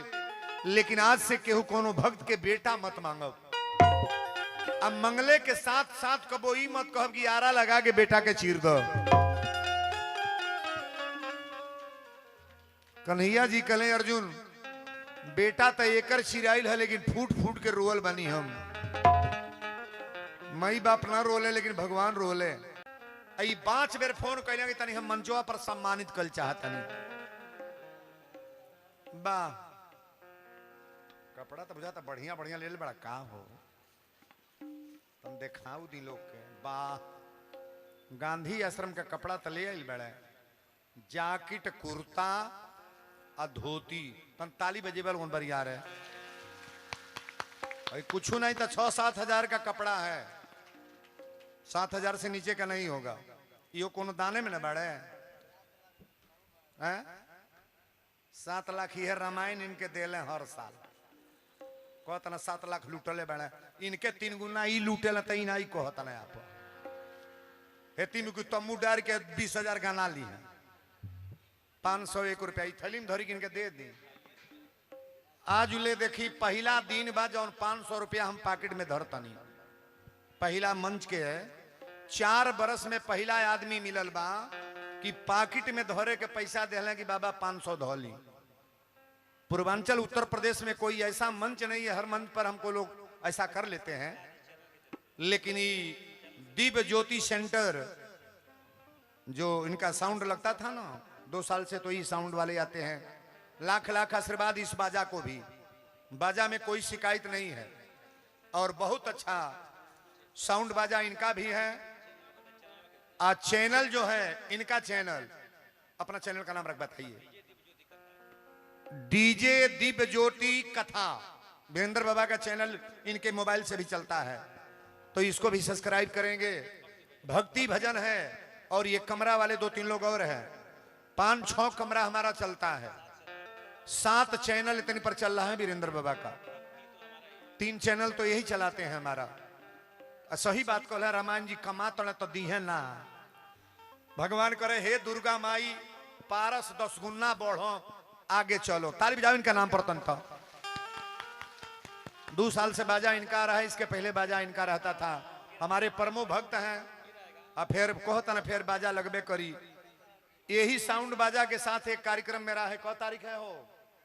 लेकिन आज से केहू कोनो भक्त के बेटा मत मांगब। अब मंगले के साथ साथ कबो ई मत कहब कि आरा लगा के बेटा के चीर दो। कन्हैया जी कहले अर्जुन बेटा तो एकर चिराइल है, लेकिन फूट फूट के रोल बनी हम। मई बाप ना रोले लेकिन भगवान रोले। आई 5 बेर फोन कहले कि तनी हम मंचवा पर सम्मानित कल चाहतनी। बा कपड़ा तो बुझाता बढ़िया बढ़िया ले बड़ा का हो, तुम देखाऊ दी लोग के। बा गांधी आश्रम का कपड़ा तो ले आई बड़ा, जैकेट कुर्ता और धोती। तन ताली बजे बल बर यार है भाई, कुछ नहीं तो 6-7 हजार का कपड़ा है, 7 हजार से नीचे का नहीं होगा। यो कोनो दाने में न बढ़े हैं। 7 लाख ही है रामायण इनके देले हर साल। कहता ना 7 लाख लूटले बड़े, इनके 3 गुना ई लूटेला तई ना ई कहता ना आप हे 3 को तम्बू डार के 20 हजार गना ली है। 501 रुपया ई थैली में धरी इनके दे दी। आज ले देखी पहला दिन बा जौन 500 रुपया हम पॉकेट में धरतनी। पहला मंच के है, 4 बरस में पहला आदमी मिलल बा कि पॉकेट में धरे के पैसा देले कि बाबा 500 धोली। पूर्वांचल उत्तर प्रदेश में कोई ऐसा मंच नहीं है, हर मंच पर हमको लोग ऐसा कर लेते हैं। लेकिन ये दिव्य ज्योति सेंटर जो इनका साउंड लगता था ना 2 साल से, तो ये साउंड वाले आते हैं। लाख लाख आशीर्वाद इस बाजा को भी, बाजा में कोई शिकायत नहीं है और बहुत अच्छा साउंड बाजा इनका भी है। आज चैनल जो है इनका चैनल, अपना चैनल का नाम रख बताइए, डीजे दिव्य ज्योति कथा। वीरेंद्र बाबा का चैनल इनके मोबाइल से भी चलता है, तो इसको भी सब्सक्राइब करेंगे। भक्ति भजन है और ये कमरा वाले 2-3 लोग और हैं। 5-6 कमरा हमारा चलता है। 7 चैनल इतने पर चल रहा है वीरेंद्र बाबा का। 3 चैनल तो यही चलाते हैं हमारा। सही बात को रामायण जी कमा तो दी है ना। भगवान करे हे दुर्गा माई पारस 10 गुना बढ़ो, आगे चलो। ताली बजाओ इनका नाम पर तंता। 2 साल से बाजा इनका रहा है, इसके पहले बाजा इनका रहता था। हमारे परमो भक्त हैं। अब फिर कहता ना फिर बाजा लगबे करी। यही साउंड बाजा के साथ एक कार्यक्रम मेरा है। कौ तारीख है हो?